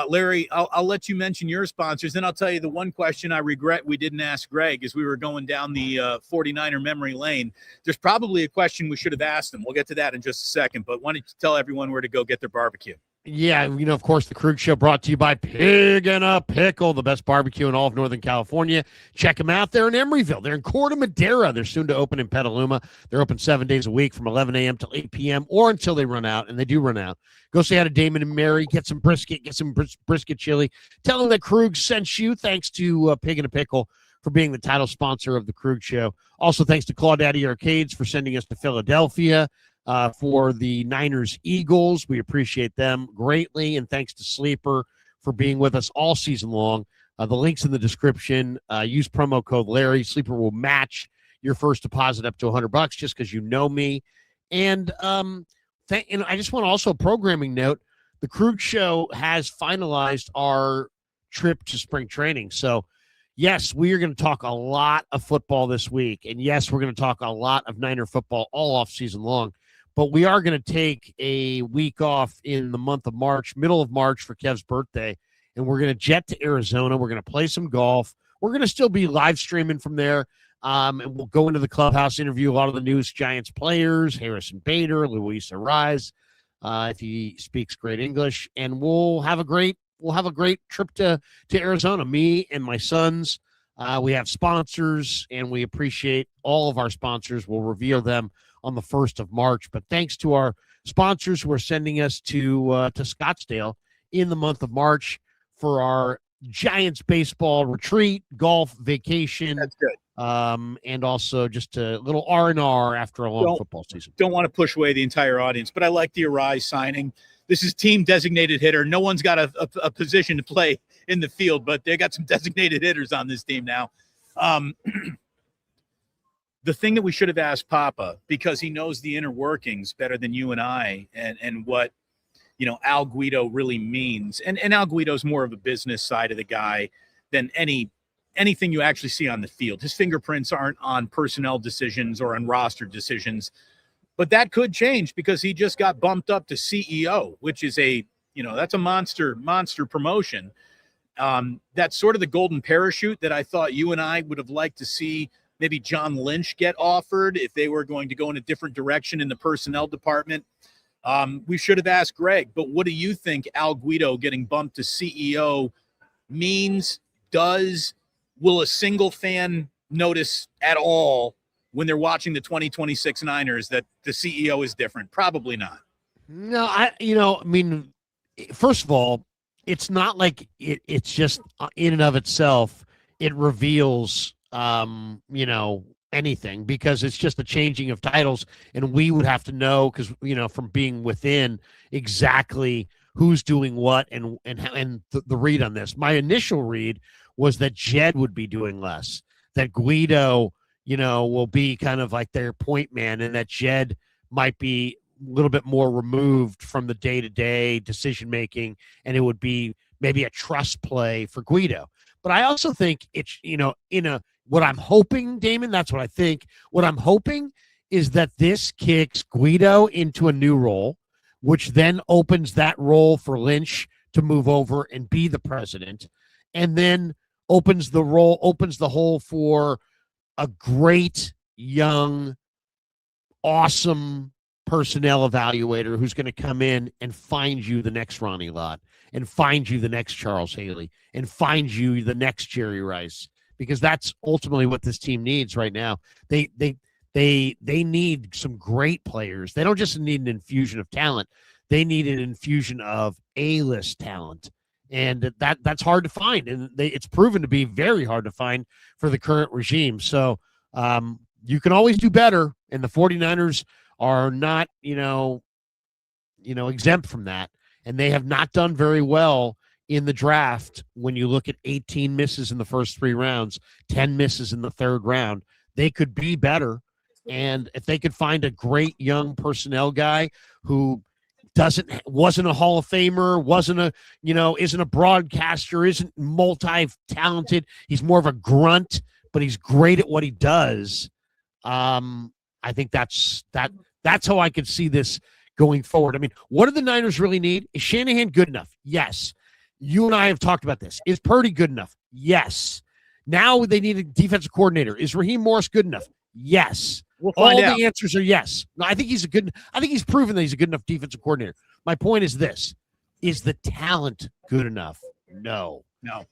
Larry, I'll let you mention your sponsors. Then I'll tell you the one question I regret we didn't ask Greg as we were going down the 49er memory lane. There's probably a question we should have asked him. We'll get to that in just a second. But why don't you tell everyone where to go get their barbecue? Yeah, you know, of course, the Krug Show brought to you by Pig and a Pickle, the best barbecue in all of Northern California. Check them out. They're in Emeryville. They're in Corte Madera. They're soon to open in Petaluma. They're open 7 days a week from 11 a.m. till 8 p.m. or until they run out, and they do run out. Go say hi to Damon and Mary. Get some brisket. Get some brisket chili. Tell them that Krug sent you. Thanks to Pig and a Pickle for being the title sponsor of the Krug Show. Also, thanks to Claudaddy Arcades for sending us to Philadelphia. For the Niners Eagles. We appreciate them greatly. And thanks to Sleeper for being with us all season long. The link's in the description. Use promo code Larry. Sleeper will match your first deposit up to $100 just because you know me. And I just want to also a programming note. The Krug Show has finalized our trip to spring training. So, yes, we are going to talk a lot of football this week. And yes, we're going to talk a lot of Niner football all off season long. But we are going to take a week off in the month of March, middle of March for Kev's birthday. And we're going to jet to Arizona. We're going to play some golf. we're going to still be live streaming from there. And we'll go into the clubhouse, interview a lot of the newest Giants players, Harrison Bader, Luis Ariz, if he speaks great English, and we'll have a great trip to Arizona. Me and my sons. We have sponsors, and we appreciate all of our sponsors. We'll reveal them on the 1st of March. But thanks to our sponsors who are sending us to Scottsdale in the month of March for our Giants baseball retreat, golf, vacation. That's good. And also just a little R&R after a long football season. Don't want to push away the entire audience, but I like the Arise signing. This is team designated hitter. No one's got a position to play in the field, but they got some designated hitters on this team now. The thing that we should have asked Papa, because he knows the inner workings better than you and I, and what, Al Guido really means. And Al Guido's more of a business side of the guy than anything you actually see on the field. His fingerprints aren't on personnel decisions or on roster decisions, but that could change because he just got bumped up to CEO, which is that's a monster promotion. That's sort of the golden parachute that I thought you and I would have liked to see maybe John Lynch get offered if they were going to go in a different direction in the personnel department. We should have asked Greg, but what do you think Al Guido getting bumped to CEO means, will a single fan notice at all when they're watching the 2026 Niners that the CEO is different? Probably not. No, first of all, it's not like it's just in and of itself, it reveals, anything, because it's just a changing of titles, and we would have to know, because, from being within, exactly who's doing what and the read on this. My initial read was that Jed would be doing less, that Guido, will be kind of like their point man, and that Jed might be a little bit more removed from the day-to-day decision-making, and it would be maybe a trust play for Guido. But I also think it's, what I'm hoping, Damon, that's what I think. What I'm hoping is that this kicks Guido into a new role, which then opens that role for Lynch to move over and be the president, and then opens the hole for a great, young, awesome personnel evaluator who's going to come in and find you the next Ronnie Lott, and find you the next Charles Haley, and find you the next Jerry Rice, because that's ultimately what this team needs right now. They need some great players. They don't just need an infusion of talent. They need an infusion of A-list talent. And that's hard to find. And it's proven to be very hard to find for the current regime. So you can always do better. And the 49ers are not, exempt from that. And they have not done very well in the draft. When you look at 18 misses in the first 3 rounds, 10 misses in the 3rd round, they could be better. And if they could find a great young personnel guy who wasn't a Hall of Famer, isn't a broadcaster, isn't multi-talented, he's more of a grunt, but he's great at what he does. I think that's how I could see this going forward. I mean, what do the Niners really need? Is Shanahan good enough? Yes. You and I have talked about this. Is Purdy good enough? Yes. Now they need a defensive coordinator. Is Raheem Morris good enough? Yes. We'll find out. The answers are yes. No, I think he's proven that he's a good enough defensive coordinator. My point is this: is the talent good enough? No.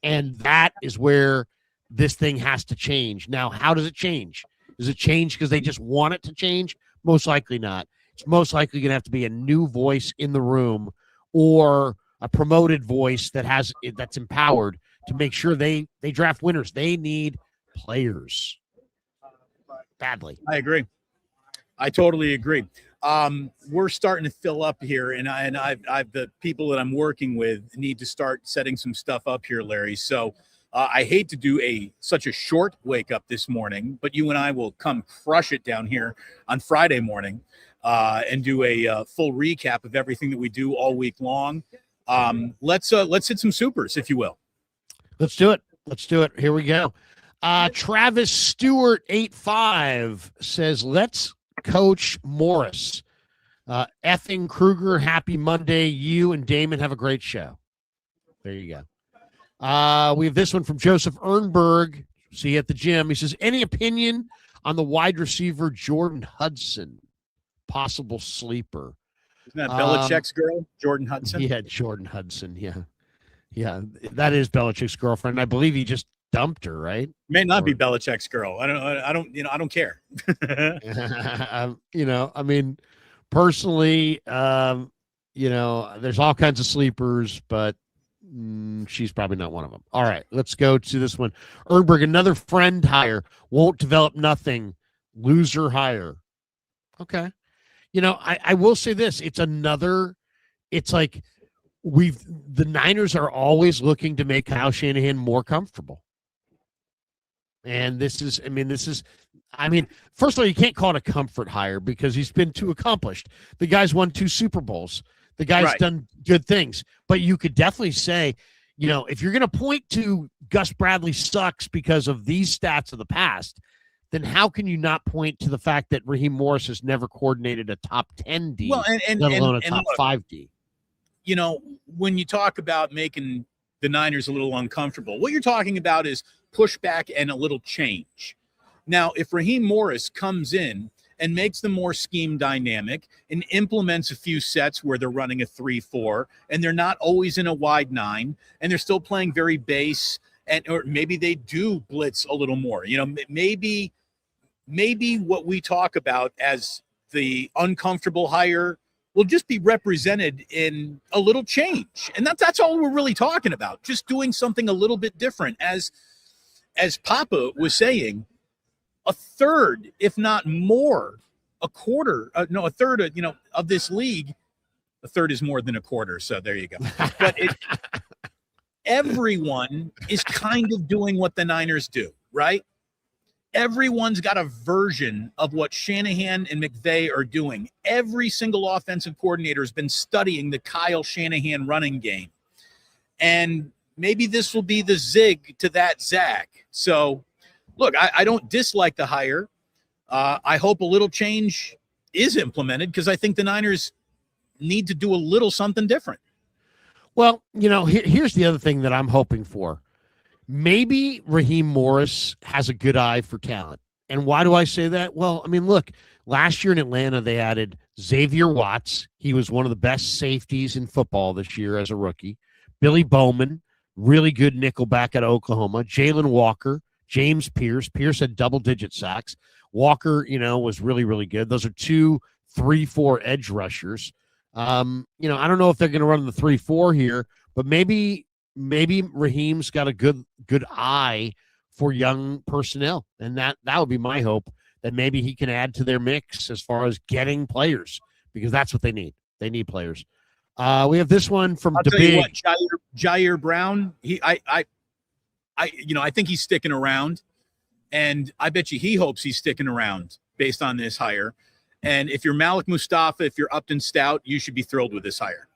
And that is where this thing has to change. Now, how does it change? Does it change because they just want it to change? Most likely not. It's most likely going to have to be a new voice in the room, or a promoted voice that's empowered to make sure they draft winners. They need players badly. I agree. I totally agree. We're starting to fill up here, and I've the people that I'm working with need to start setting some stuff up here, Larry. So I hate to do such a short wake up this morning, but you and I will come crush it down here on Friday morning and do a full recap of everything that we do all week long. Let's hit some supers, if you will. Let's do it. Here we go. Travis Stewart 85 says, let's coach Morris. Effing Krueger, happy Monday. You and Damon have a great show. There you go. We have this one from Joseph Ernberg. See you at the gym. He says, any opinion on the wide receiver Jordan Hudson? Possible sleeper. Isn't that Belichick's girl, Jordan Hudson? Yeah, Jordan Hudson. Yeah. Yeah, that is Belichick's girlfriend. I believe he just dumped her, right? May not be Belichick's girl. I don't care. I mean, personally, there's all kinds of sleepers, but she's probably not one of them. All right, let's go to this one. Ernberg, another friend hire, won't develop nothing, loser hire. Okay. I will say this. It's like the Niners are always looking to make Kyle Shanahan more comfortable. And this is, first of all, you can't call it a comfort hire because he's been too accomplished. The guy's won 2 Super Bowls. The guy's done good things. But you could definitely say, if you're going to point to Gus Bradley sucks because of these stats of the past, then how can you not point to the fact that Raheem Morris has never coordinated a top 10 D, let alone a top 5 D? When you talk about making the Niners a little uncomfortable, what you're talking about is pushback and a little change. Now, if Raheem Morris comes in and makes them more scheme dynamic and implements a few sets where they're running a 3-4 and they're not always in a wide 9 and they're still playing very base, or maybe they do blitz a little more, maybe what we talk about as the uncomfortable hire will just be represented in a little change. And that's all we're really talking about. Just doing something a little bit different. As Papa was saying, a third, if not more, a third of this league, a third is more than a quarter. So there you go. But everyone is kind of doing what the Niners do, right? Everyone's got a version of what Shanahan and McVay are doing. Every single offensive coordinator has been studying the Kyle Shanahan running game. And maybe this will be the zig to that zag. So, look, I don't dislike the hire. I hope a little change is implemented because I think the Niners need to do a little something different. Well, here's the other thing that I'm hoping for. Maybe Raheem Morris has a good eye for talent. And why do I say that? Well, look, last year in Atlanta, they added Xavier Watts. He was one of the best safeties in football this year as a rookie. Billy Bowman, really good nickelback at Oklahoma. Jalen Walker, James Pierce. Pierce had double-digit sacks. Walker, was really, really good. Those are 2 3-4 edge rushers. I don't know if they're going to run the 3-4 here, but maybe Raheem's got a good eye for young personnel, and that would be my hope, that maybe he can add to their mix as far as getting players, because that's what they need. They need players. We have this one from Jair Brown. I think he's sticking around, and I bet you he hopes he's sticking around based on this hire. And if you're Malik Mustafa, if you're Upton Stout, you should be thrilled with this hire.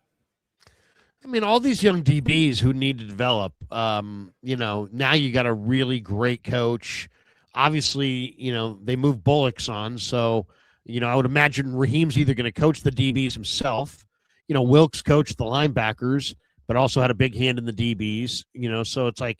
All these young DBs who need to develop, now you got a really great coach. Obviously, they moved Bullocks on. So, I would imagine Raheem's either going to coach the DBs himself. Wilkes coached the linebackers, but also had a big hand in the DBs, so it's like,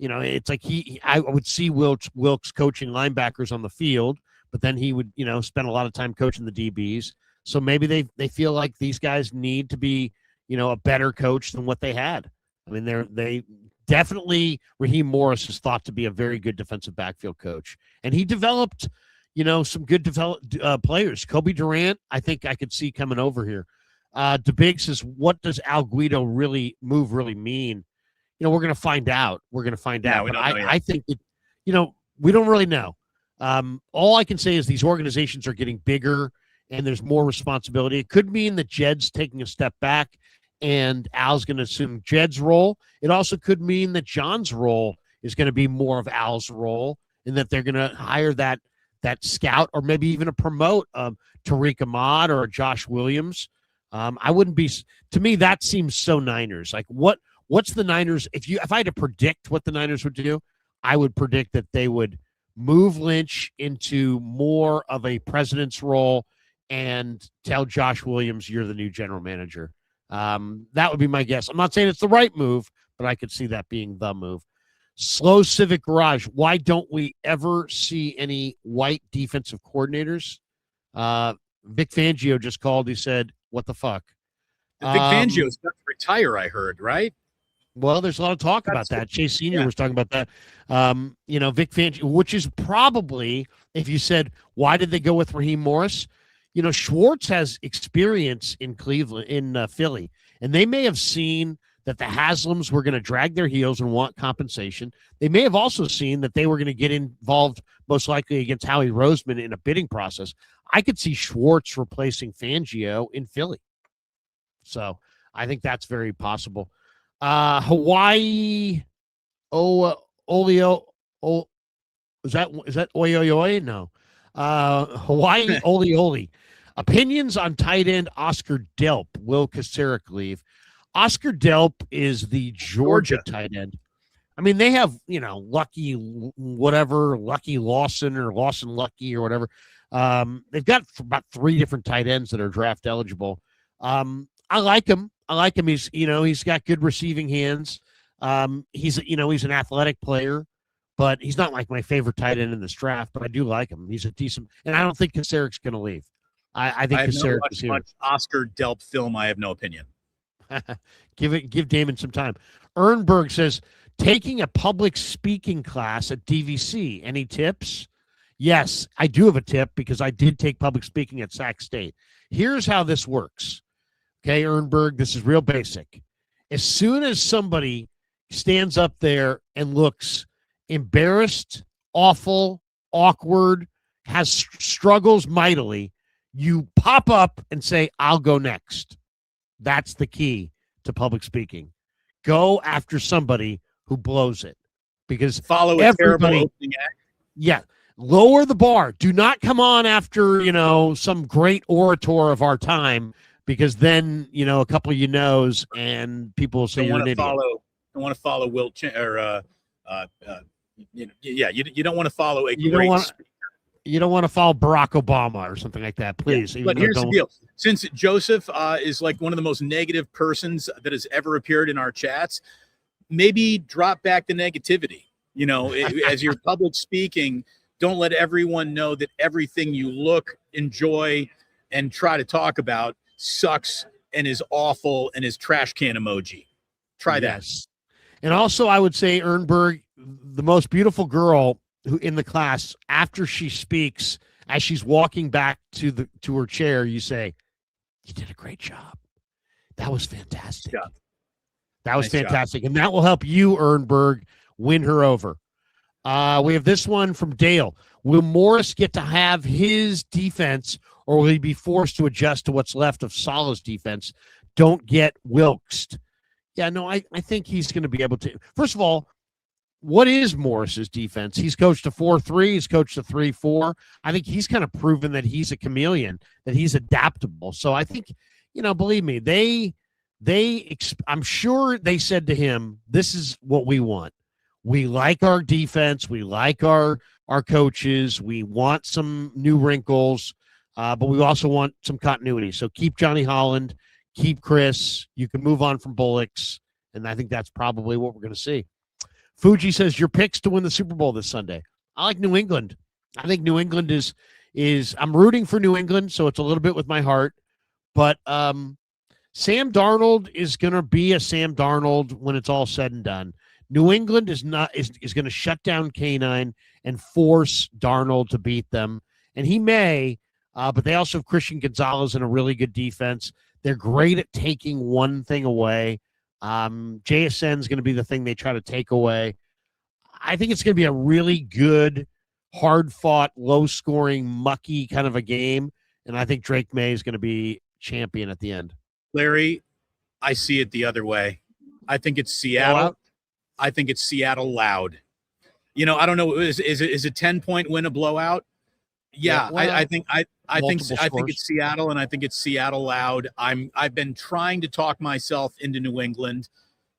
I would see Wilkes coaching linebackers on the field, but then he would, spend a lot of time coaching the DBs. So maybe they feel like these guys need to be, a better coach than what they had. They definitely, Raheem Morris is thought to be a very good defensive backfield coach. And he developed, some good players. Kobe Durant, I think I could see coming over here. DeBig says, what does Al Guido really mean? We're going to find out. But I think that, we don't really know. All I can say is these organizations are getting bigger and there's more responsibility. It could mean that Jed's taking a step back and Al's going to assume Jed's role. It also could mean that John's role is going to be more of Al's role, and that they're going to hire that scout, or maybe even a promote Tariq Ahmad or Josh Williams. I wouldn't be. To me, that seems so Niners. Like what's the Niners? If I had to predict what the Niners would do, I would predict that they would move Lynch into more of a president's role and tell Josh Williams, you're the new general manager. That would be my guess. I'm not saying it's the right move, but I could see that being the move. Slow Civic Garage. Why don't we ever see any white defensive coordinators? Vic Fangio just called. He said, "What the fuck?" Vic Fangio's about to retire, I heard, right? Well, there's a lot of talk about that. Chase Sr. was talking about that. Vic Fangio, which is probably, if you said, why did they go with Raheem Morris? Schwartz has experience in Cleveland, in Philly, and they may have seen that the Haslams were going to drag their heels and want compensation. They may have also seen that they were going to get involved, most likely against Howie Roseman, in a bidding process. I could see Schwartz replacing Fangio in Philly. So I think that's very possible. Hawaii, Olio, is that oi? No. Hawaii, Oli. Opinions on tight end Oscar Delp. Will Kasarik leave? Oscar Delp is the Georgia tight end. I mean, they have, Lucky Lawson or Lawson Lucky or whatever. They've got about 3 different tight ends that are draft eligible. I like him. He's got good receiving hands. He's an athletic player, but he's not like my favorite tight end in this draft, but I do like him. He's a decent, and I don't think Kasarik's going to leave. I think Kasarik is here. Much Oscar Delp film. I have no opinion. Give Damon some time. Ernberg says, taking a public speaking class at DVC. Any tips? Yes, I do have a tip because I did take public speaking at Sac State. Here's how this works. Okay, Ernberg, this is real basic. As soon as somebody stands up there and looks embarrassed, awful, awkward, struggles mightily, you pop up and say, I'll go next. That's the key to public speaking. Go after somebody who blows it, because follow a terrible opening act. Yeah, lower the bar. Do not come on after some great orator of our time, because then a couple of knows and people will say you're an idiot. Don't want to follow Wilt or you don't want to follow a great speaker. You don't want to follow Barack Obama or something like that, please. Yeah, but here's the deal. Since Joseph is like one of the most negative persons that has ever appeared in our chats, maybe drop back the negativity. As you're public speaking, don't let everyone know that everything you look, enjoy, and try to talk about sucks and is awful and is trash can emoji. Try that. And also, I would say, Ernberg, the most beautiful girl who in the class, after she speaks, as she's walking back to her chair, you say, "You did a great job. That was fantastic. That was fantastic." And that will help you, Ernberg, win her over. We have this one from Dale. Will Morris get to have his defense, or will he be forced to adjust to what's left of Salah's defense? Don't get Wilkesed. Yeah, no, I think he's going to be able to. First of all, what is Morris's defense? He's coached a 4-3. He's coached a 3-4. I think he's kind of proven that he's a chameleon, that he's adaptable. So I think, believe me, I'm sure they said to him, this is what we want. We like our defense. We like our coaches. We want some new wrinkles, but we also want some continuity. So keep Johnny Holland, keep Chris. You can move on from Bullocks, and I think that's probably what we're going to see. Fuji says, your picks to win the Super Bowl this Sunday. I like New England. I think New England is I'm rooting for New England, so it's a little bit with my heart. But Sam Darnold is going to be a Sam Darnold when it's all said and done. New England is going to shut down K9 and force Darnold to beat them. And he may, but they also have Christian Gonzalez and a really good defense. They're great at taking one thing away. JSN is going to be the thing they try to take away. I think it's going to be a really good, hard-fought, low-scoring, mucky kind of a game. And I think Drake May is going to be champion at the end. Larry, I see it the other way. I think it's Seattle. I think it's Seattle loud. I don't know. Is a 10-point win a blowout? Yeah, well, I think it's Seattle, and I think it's Seattle loud. I've been trying to talk myself into New England.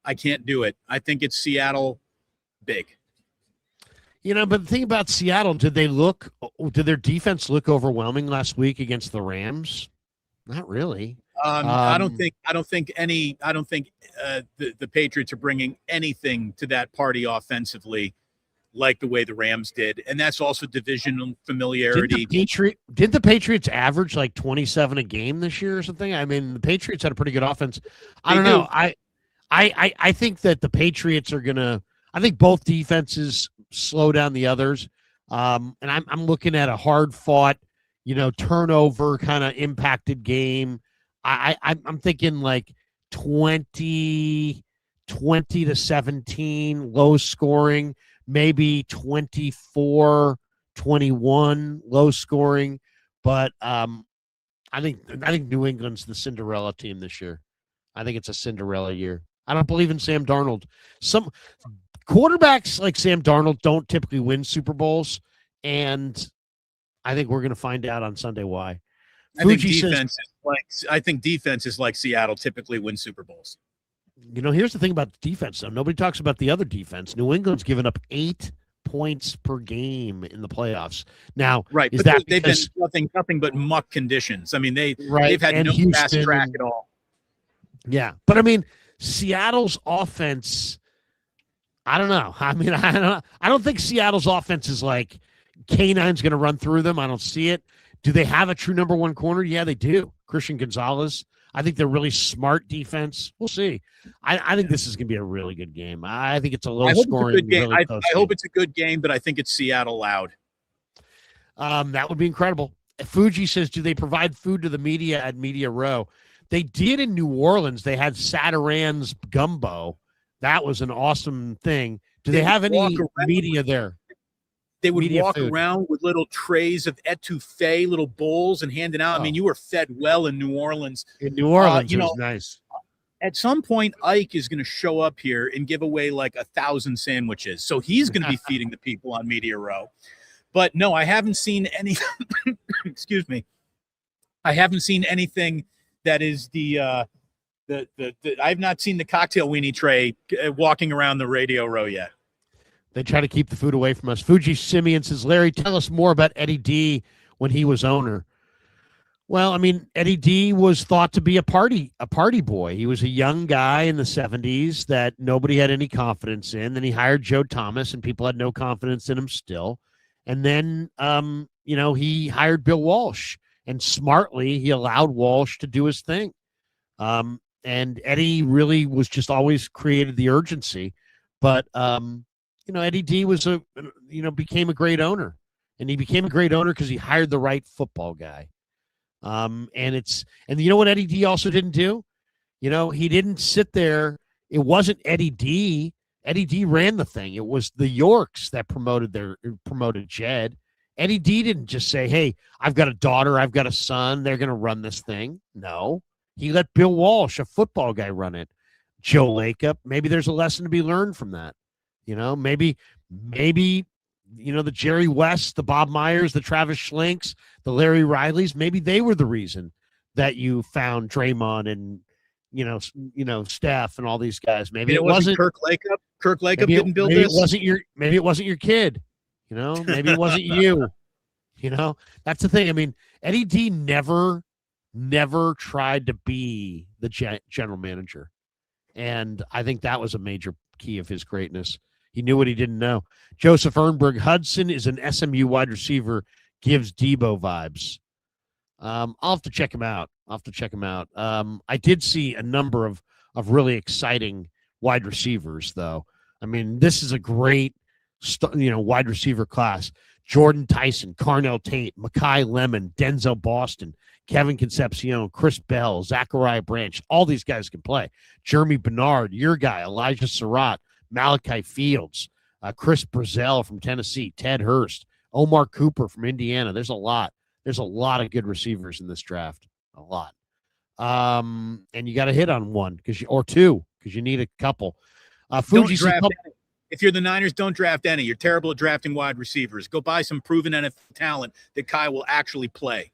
I can't do it. I think it's Seattle big. But the thing about Seattle, did their defense look overwhelming last week against the Rams? Not really. I don't think the Patriots are bringing anything to that party offensively like the way the Rams did, and that's also divisional familiarity. Did the Patriots average like 27 a game this year or something? I mean, the Patriots had a pretty good offense. I don't know. I think that the Patriots are gonna. I think both defenses slow down the others, and I'm looking at a hard fought, turnover kind of impacted game. I'm thinking like 20 to 17, low scoring. Maybe 24-21, low scoring, but I think New England's the Cinderella team this year. I think it's a Cinderella year. I don't believe in Sam Darnold. Some quarterbacks like Sam Darnold don't typically win Super Bowls, and I think we're going to find out on Sunday why. I think defense is like Seattle typically win Super Bowls. Here's the thing about the defense, though. Nobody talks about the other defense. New England's given up 8 points per game in the playoffs. Now, right, is but that they've been nothing but muck conditions. I mean, they've had no fast track at all. Yeah, but I mean, Seattle's offense, I don't know. I mean, I don't think Seattle's offense is like K9's going to run through them. I don't see it. Do they have a true number one corner? Yeah, they do. Christian Gonzalez. I think they're really smart defense. We'll see. I think this is going to be a really good game. I think it's a low scoring. Really I hope it's a good game, but I think it's Seattle loud. That would be incredible. Fuji says, do they provide food to the media at Media Row? They did in New Orleans. They had Satiran's gumbo. That was an awesome thing. Do they have any media there? They would walk around with little trays of etouffee, little bowls, and handing out. I mean, you were fed well in New Orleans. In New Orleans, it was nice. At some point, Ike is going to show up here and give away like 1,000 sandwiches. So he's going to be feeding the people on Media Row. But no, I haven't seen any. Excuse me. I haven't seen anything that is I've not seen the cocktail weenie tray walking around the Radio Row yet. They try to keep the food away from us. Fuji Simeon says, Larry, tell us more about Eddie D when he was owner. Well, I mean, Eddie D was thought to be a party boy. He was a young guy in the 70s that nobody had any confidence in. Then he hired Joe Thomas, and people had no confidence in him still. And then, he hired Bill Walsh, and smartly he allowed Walsh to do his thing. And Eddie really was just always created the urgency. But, Eddie D became a great owner, and he became a great owner because he hired the right football guy. And you know what Eddie D also didn't do? He didn't sit there. It wasn't Eddie D. Eddie D ran the thing. It was the Yorks that promoted Jed. Eddie D didn't just say, hey, I've got a daughter, I've got a son, they're going to run this thing. No, he let Bill Walsh, a football guy, run it. Joe Lacob, maybe there's a lesson to be learned from that. Maybe, the Jerry West, the Bob Myers, the Travis Schlenks, the Larry Rileys, maybe they were the reason that you found Draymond and, Steph and all these guys. Maybe it wasn't Kirk Lacob. Kirk Lacob didn't build this. Maybe it wasn't your kid. Maybe it wasn't you. That's the thing. I mean, Eddie D never tried to be the general manager. And I think that was a major key of his greatness. He knew what he didn't know. Joseph Ernberg, Hudson is an SMU wide receiver, gives Debo vibes. I'll have to check him out. I did see a number of really exciting wide receivers, though. I mean, this is a great, wide receiver class. Jordan Tyson, Carnell Tate, Mekhi Lemon, Denzel Boston, Kevin Concepcion, Chris Bell, Zachariah Branch. All these guys can play. Jeremy Bernard, your guy, Elijah Surratt, Malachi Fields, Chris Brazell from Tennessee, Ted Hurst, Omar Cooper from Indiana. There's a lot of good receivers in this draft. A lot. And you got to hit on one or two because you need a couple. Fuji says, if you're the Niners, don't draft any. You're terrible at drafting wide receivers. Go buy some proven NFL talent that Kai will actually play.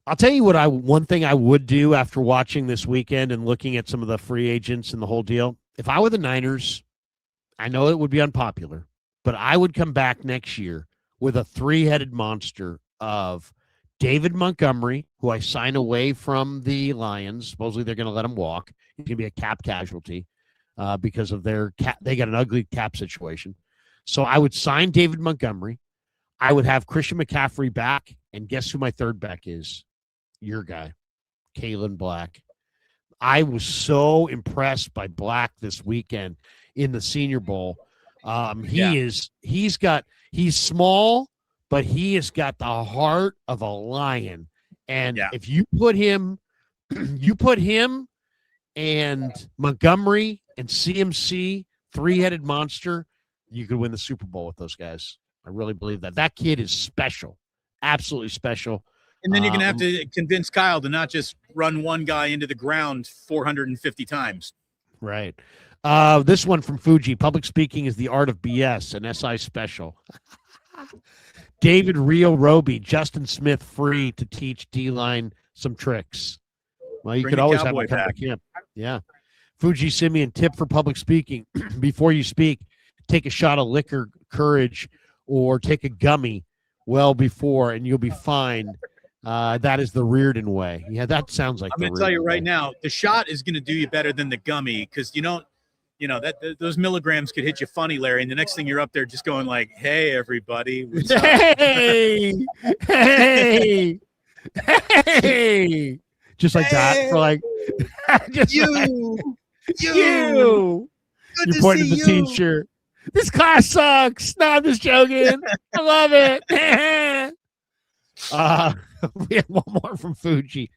I'll tell you one thing I would do after watching this weekend and looking at some of the free agents and the whole deal. If I were the Niners, I know it would be unpopular, but I would come back next year with a 3-headed monster of David Montgomery, who I sign away from the Lions. Supposedly they're going to let him walk. He's going to be a cap casualty because of their cap. They got an ugly cap situation. So I would sign David Montgomery. I would have Christian McCaffrey back. And guess who my third back is? Your guy, Kalen Black. I was so impressed by Black this weekend in the Senior Bowl. He's small, but he has got the heart of a lion. And if you put him and Montgomery and CMC, three-headed monster, you could win the Super Bowl with those guys. I really believe that. That kid is special, absolutely special. And then you're going to have to convince Kyle to not just run one guy into the ground 450 times. Right. This one from Fuji. Public speaking is the art of BS, an SI special. David Rio Roby, Justin Smith free to teach D-line some tricks. Well, you could always have a back. Camp. Yeah. Fuji Simeon, tip for public speaking. Before you speak, take a shot of liquor, courage, or take a gummy well before, and you'll be fine. That is the Reardon way. Yeah, that sounds like. I'm going to tell you right now, the shot is going to do you better than the gummy because those milligrams could hit you funny, Larry. And the next thing you're up there just going like, "Hey, everybody, what's up?" hey, just like that for like, just you. You're pointing at the teacher. This class sucks. No, I'm just joking. I love it. We have one more from Fuji.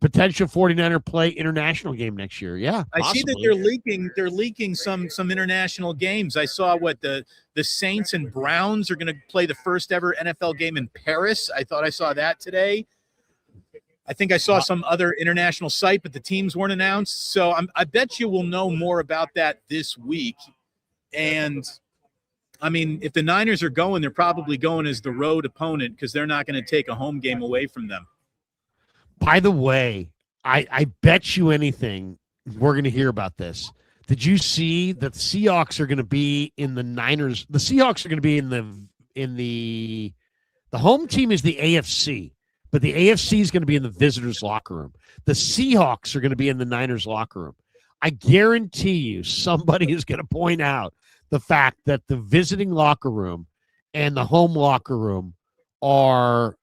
Potential 49er play international game next year. Yeah, I see that they're leaking some international games. I saw the Saints and Browns are going to play the first ever NFL game in Paris. I thought I saw that today. I think I saw some other international site, but the teams weren't announced. So I bet you we'll know more about that this week. And I mean, if the Niners are going, they're probably going as the road opponent because they're not going to take a home game away from them. By the way, I bet you anything we're going to hear about this. Did you see that the Seahawks are going to be in the Niners? The Seahawks are going to be in the home team is the AFC, but the AFC is going to be in the visitors' locker room. The Seahawks are going to be in the Niners' locker room. I guarantee you somebody is going to point out the fact that the visiting locker room and the home locker room are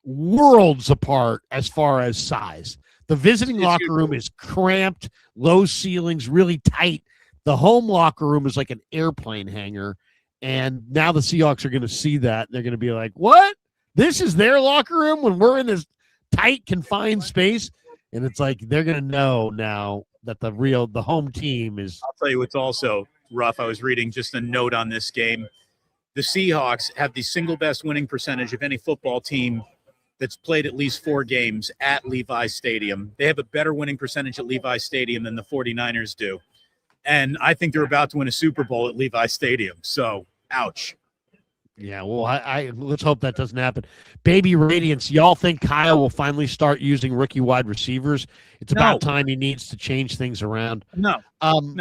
worlds apart as far as size. The visiting locker room is cramped, low ceilings, really tight. The home locker room is like an airplane hangar. And now the Seahawks are going to see that. They're going to be like, what? This is their locker room when we're in this tight, confined space? And it's like they're going to know now that the home team is. I'll tell you what's also rough. I was reading just a note on this game. The Seahawks have the single best winning percentage of any football team that's played at least 4 games at Levi Stadium. They have a better winning percentage at Levi Stadium than the 49ers do. And I think they're about to win a Super Bowl at Levi Stadium. So, ouch. Yeah, well, I let's hope that doesn't happen. Baby Radiance, y'all think Kyle will finally start using rookie wide receivers? It's about time he needs to change things around. No,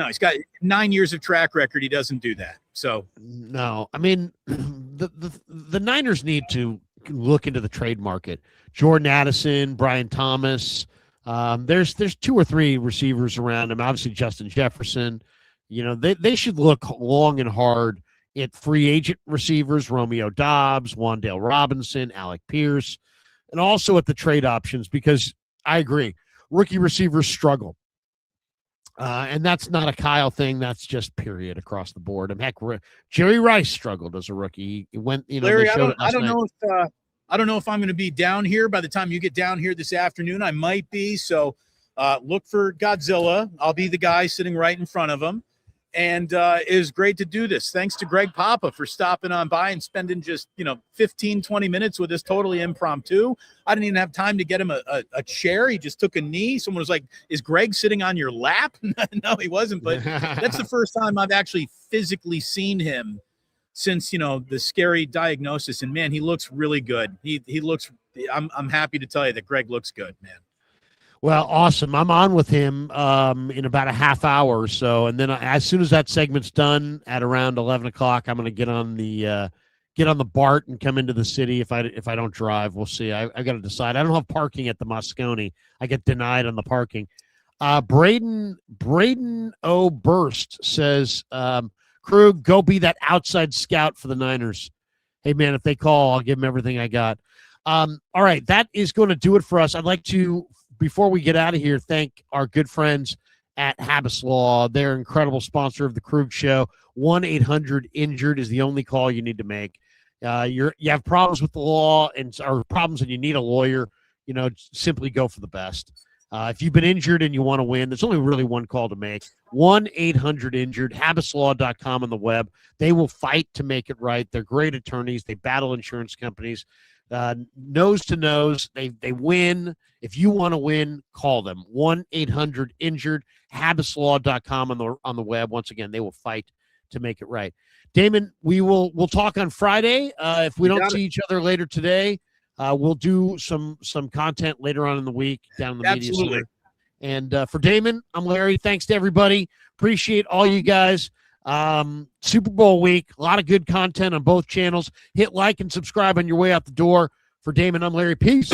he's got 9 years of track record. He doesn't do that. So no, I mean the Niners need to look into the trade market. Jordan Addison, Brian Thomas. There's 2 or 3 receivers around him. Obviously, Justin Jefferson. They should look long and hard at free agent receivers, Romeo Doubs, Wan'Dale Robinson, Alec Pierce, and also at the trade options because I agree, rookie receivers struggle. And that's not a Kyle thing. That's just period across the board. And heck, Jerry Rice struggled as a rookie. He went, Larry, I don't know if I'm going to be down here by the time you get down here this afternoon. I might be. So look for Godzilla. I'll be the guy sitting right in front of him. And it was great to do this. Thanks to Greg Papa for stopping on by and spending just, 15, 20 minutes with us, totally impromptu. I didn't even have time to get him a chair. He just took a knee. Someone was like, is Greg sitting on your lap? No, he wasn't. But that's the first time I've actually physically seen him since, the scary diagnosis. And, man, he looks really good. He looks – I'm happy to tell you that Greg looks good, man. Well, awesome. I'm on with him in about a half hour or so. And then as soon as that segment's done at around 11 o'clock, I'm going to get on the get on the BART and come into the city if I don't drive. We'll see. I got to decide. I don't have parking at the Moscone. I get denied on the parking. Braden O. Burst says, Krug, go be that outside scout for the Niners. Hey, man, if they call, I'll give them everything I got. All right, that is going to do it for us. I'd like to, before we get out of here, thank our good friends at Habbas Law. They're an incredible sponsor of the Krug Show. 1-800-INJURED is the only call you need to make. You have problems with the law or problems and you need a lawyer, simply go for the best. If you've been injured and you want to win, there's only really one call to make. 1-800-INJURED, HabbasLaw.com on the web. They will fight to make it right. They're great attorneys. They battle insurance companies. Nose to nose. They win. If you want to win, call them. 1-800-INJURED, HabbasLaw.com on the web. Once again, they will fight to make it right. Damon, we'll talk on Friday. If we don't see each other later today, we'll do some content later on in the week down in the media center. And for Damon, I'm Larry. Thanks to everybody. Appreciate all you guys. Super Bowl week, a lot of good content on both channels. Hit like and subscribe on your way out the door. For Damon, I'm Larry. Peace.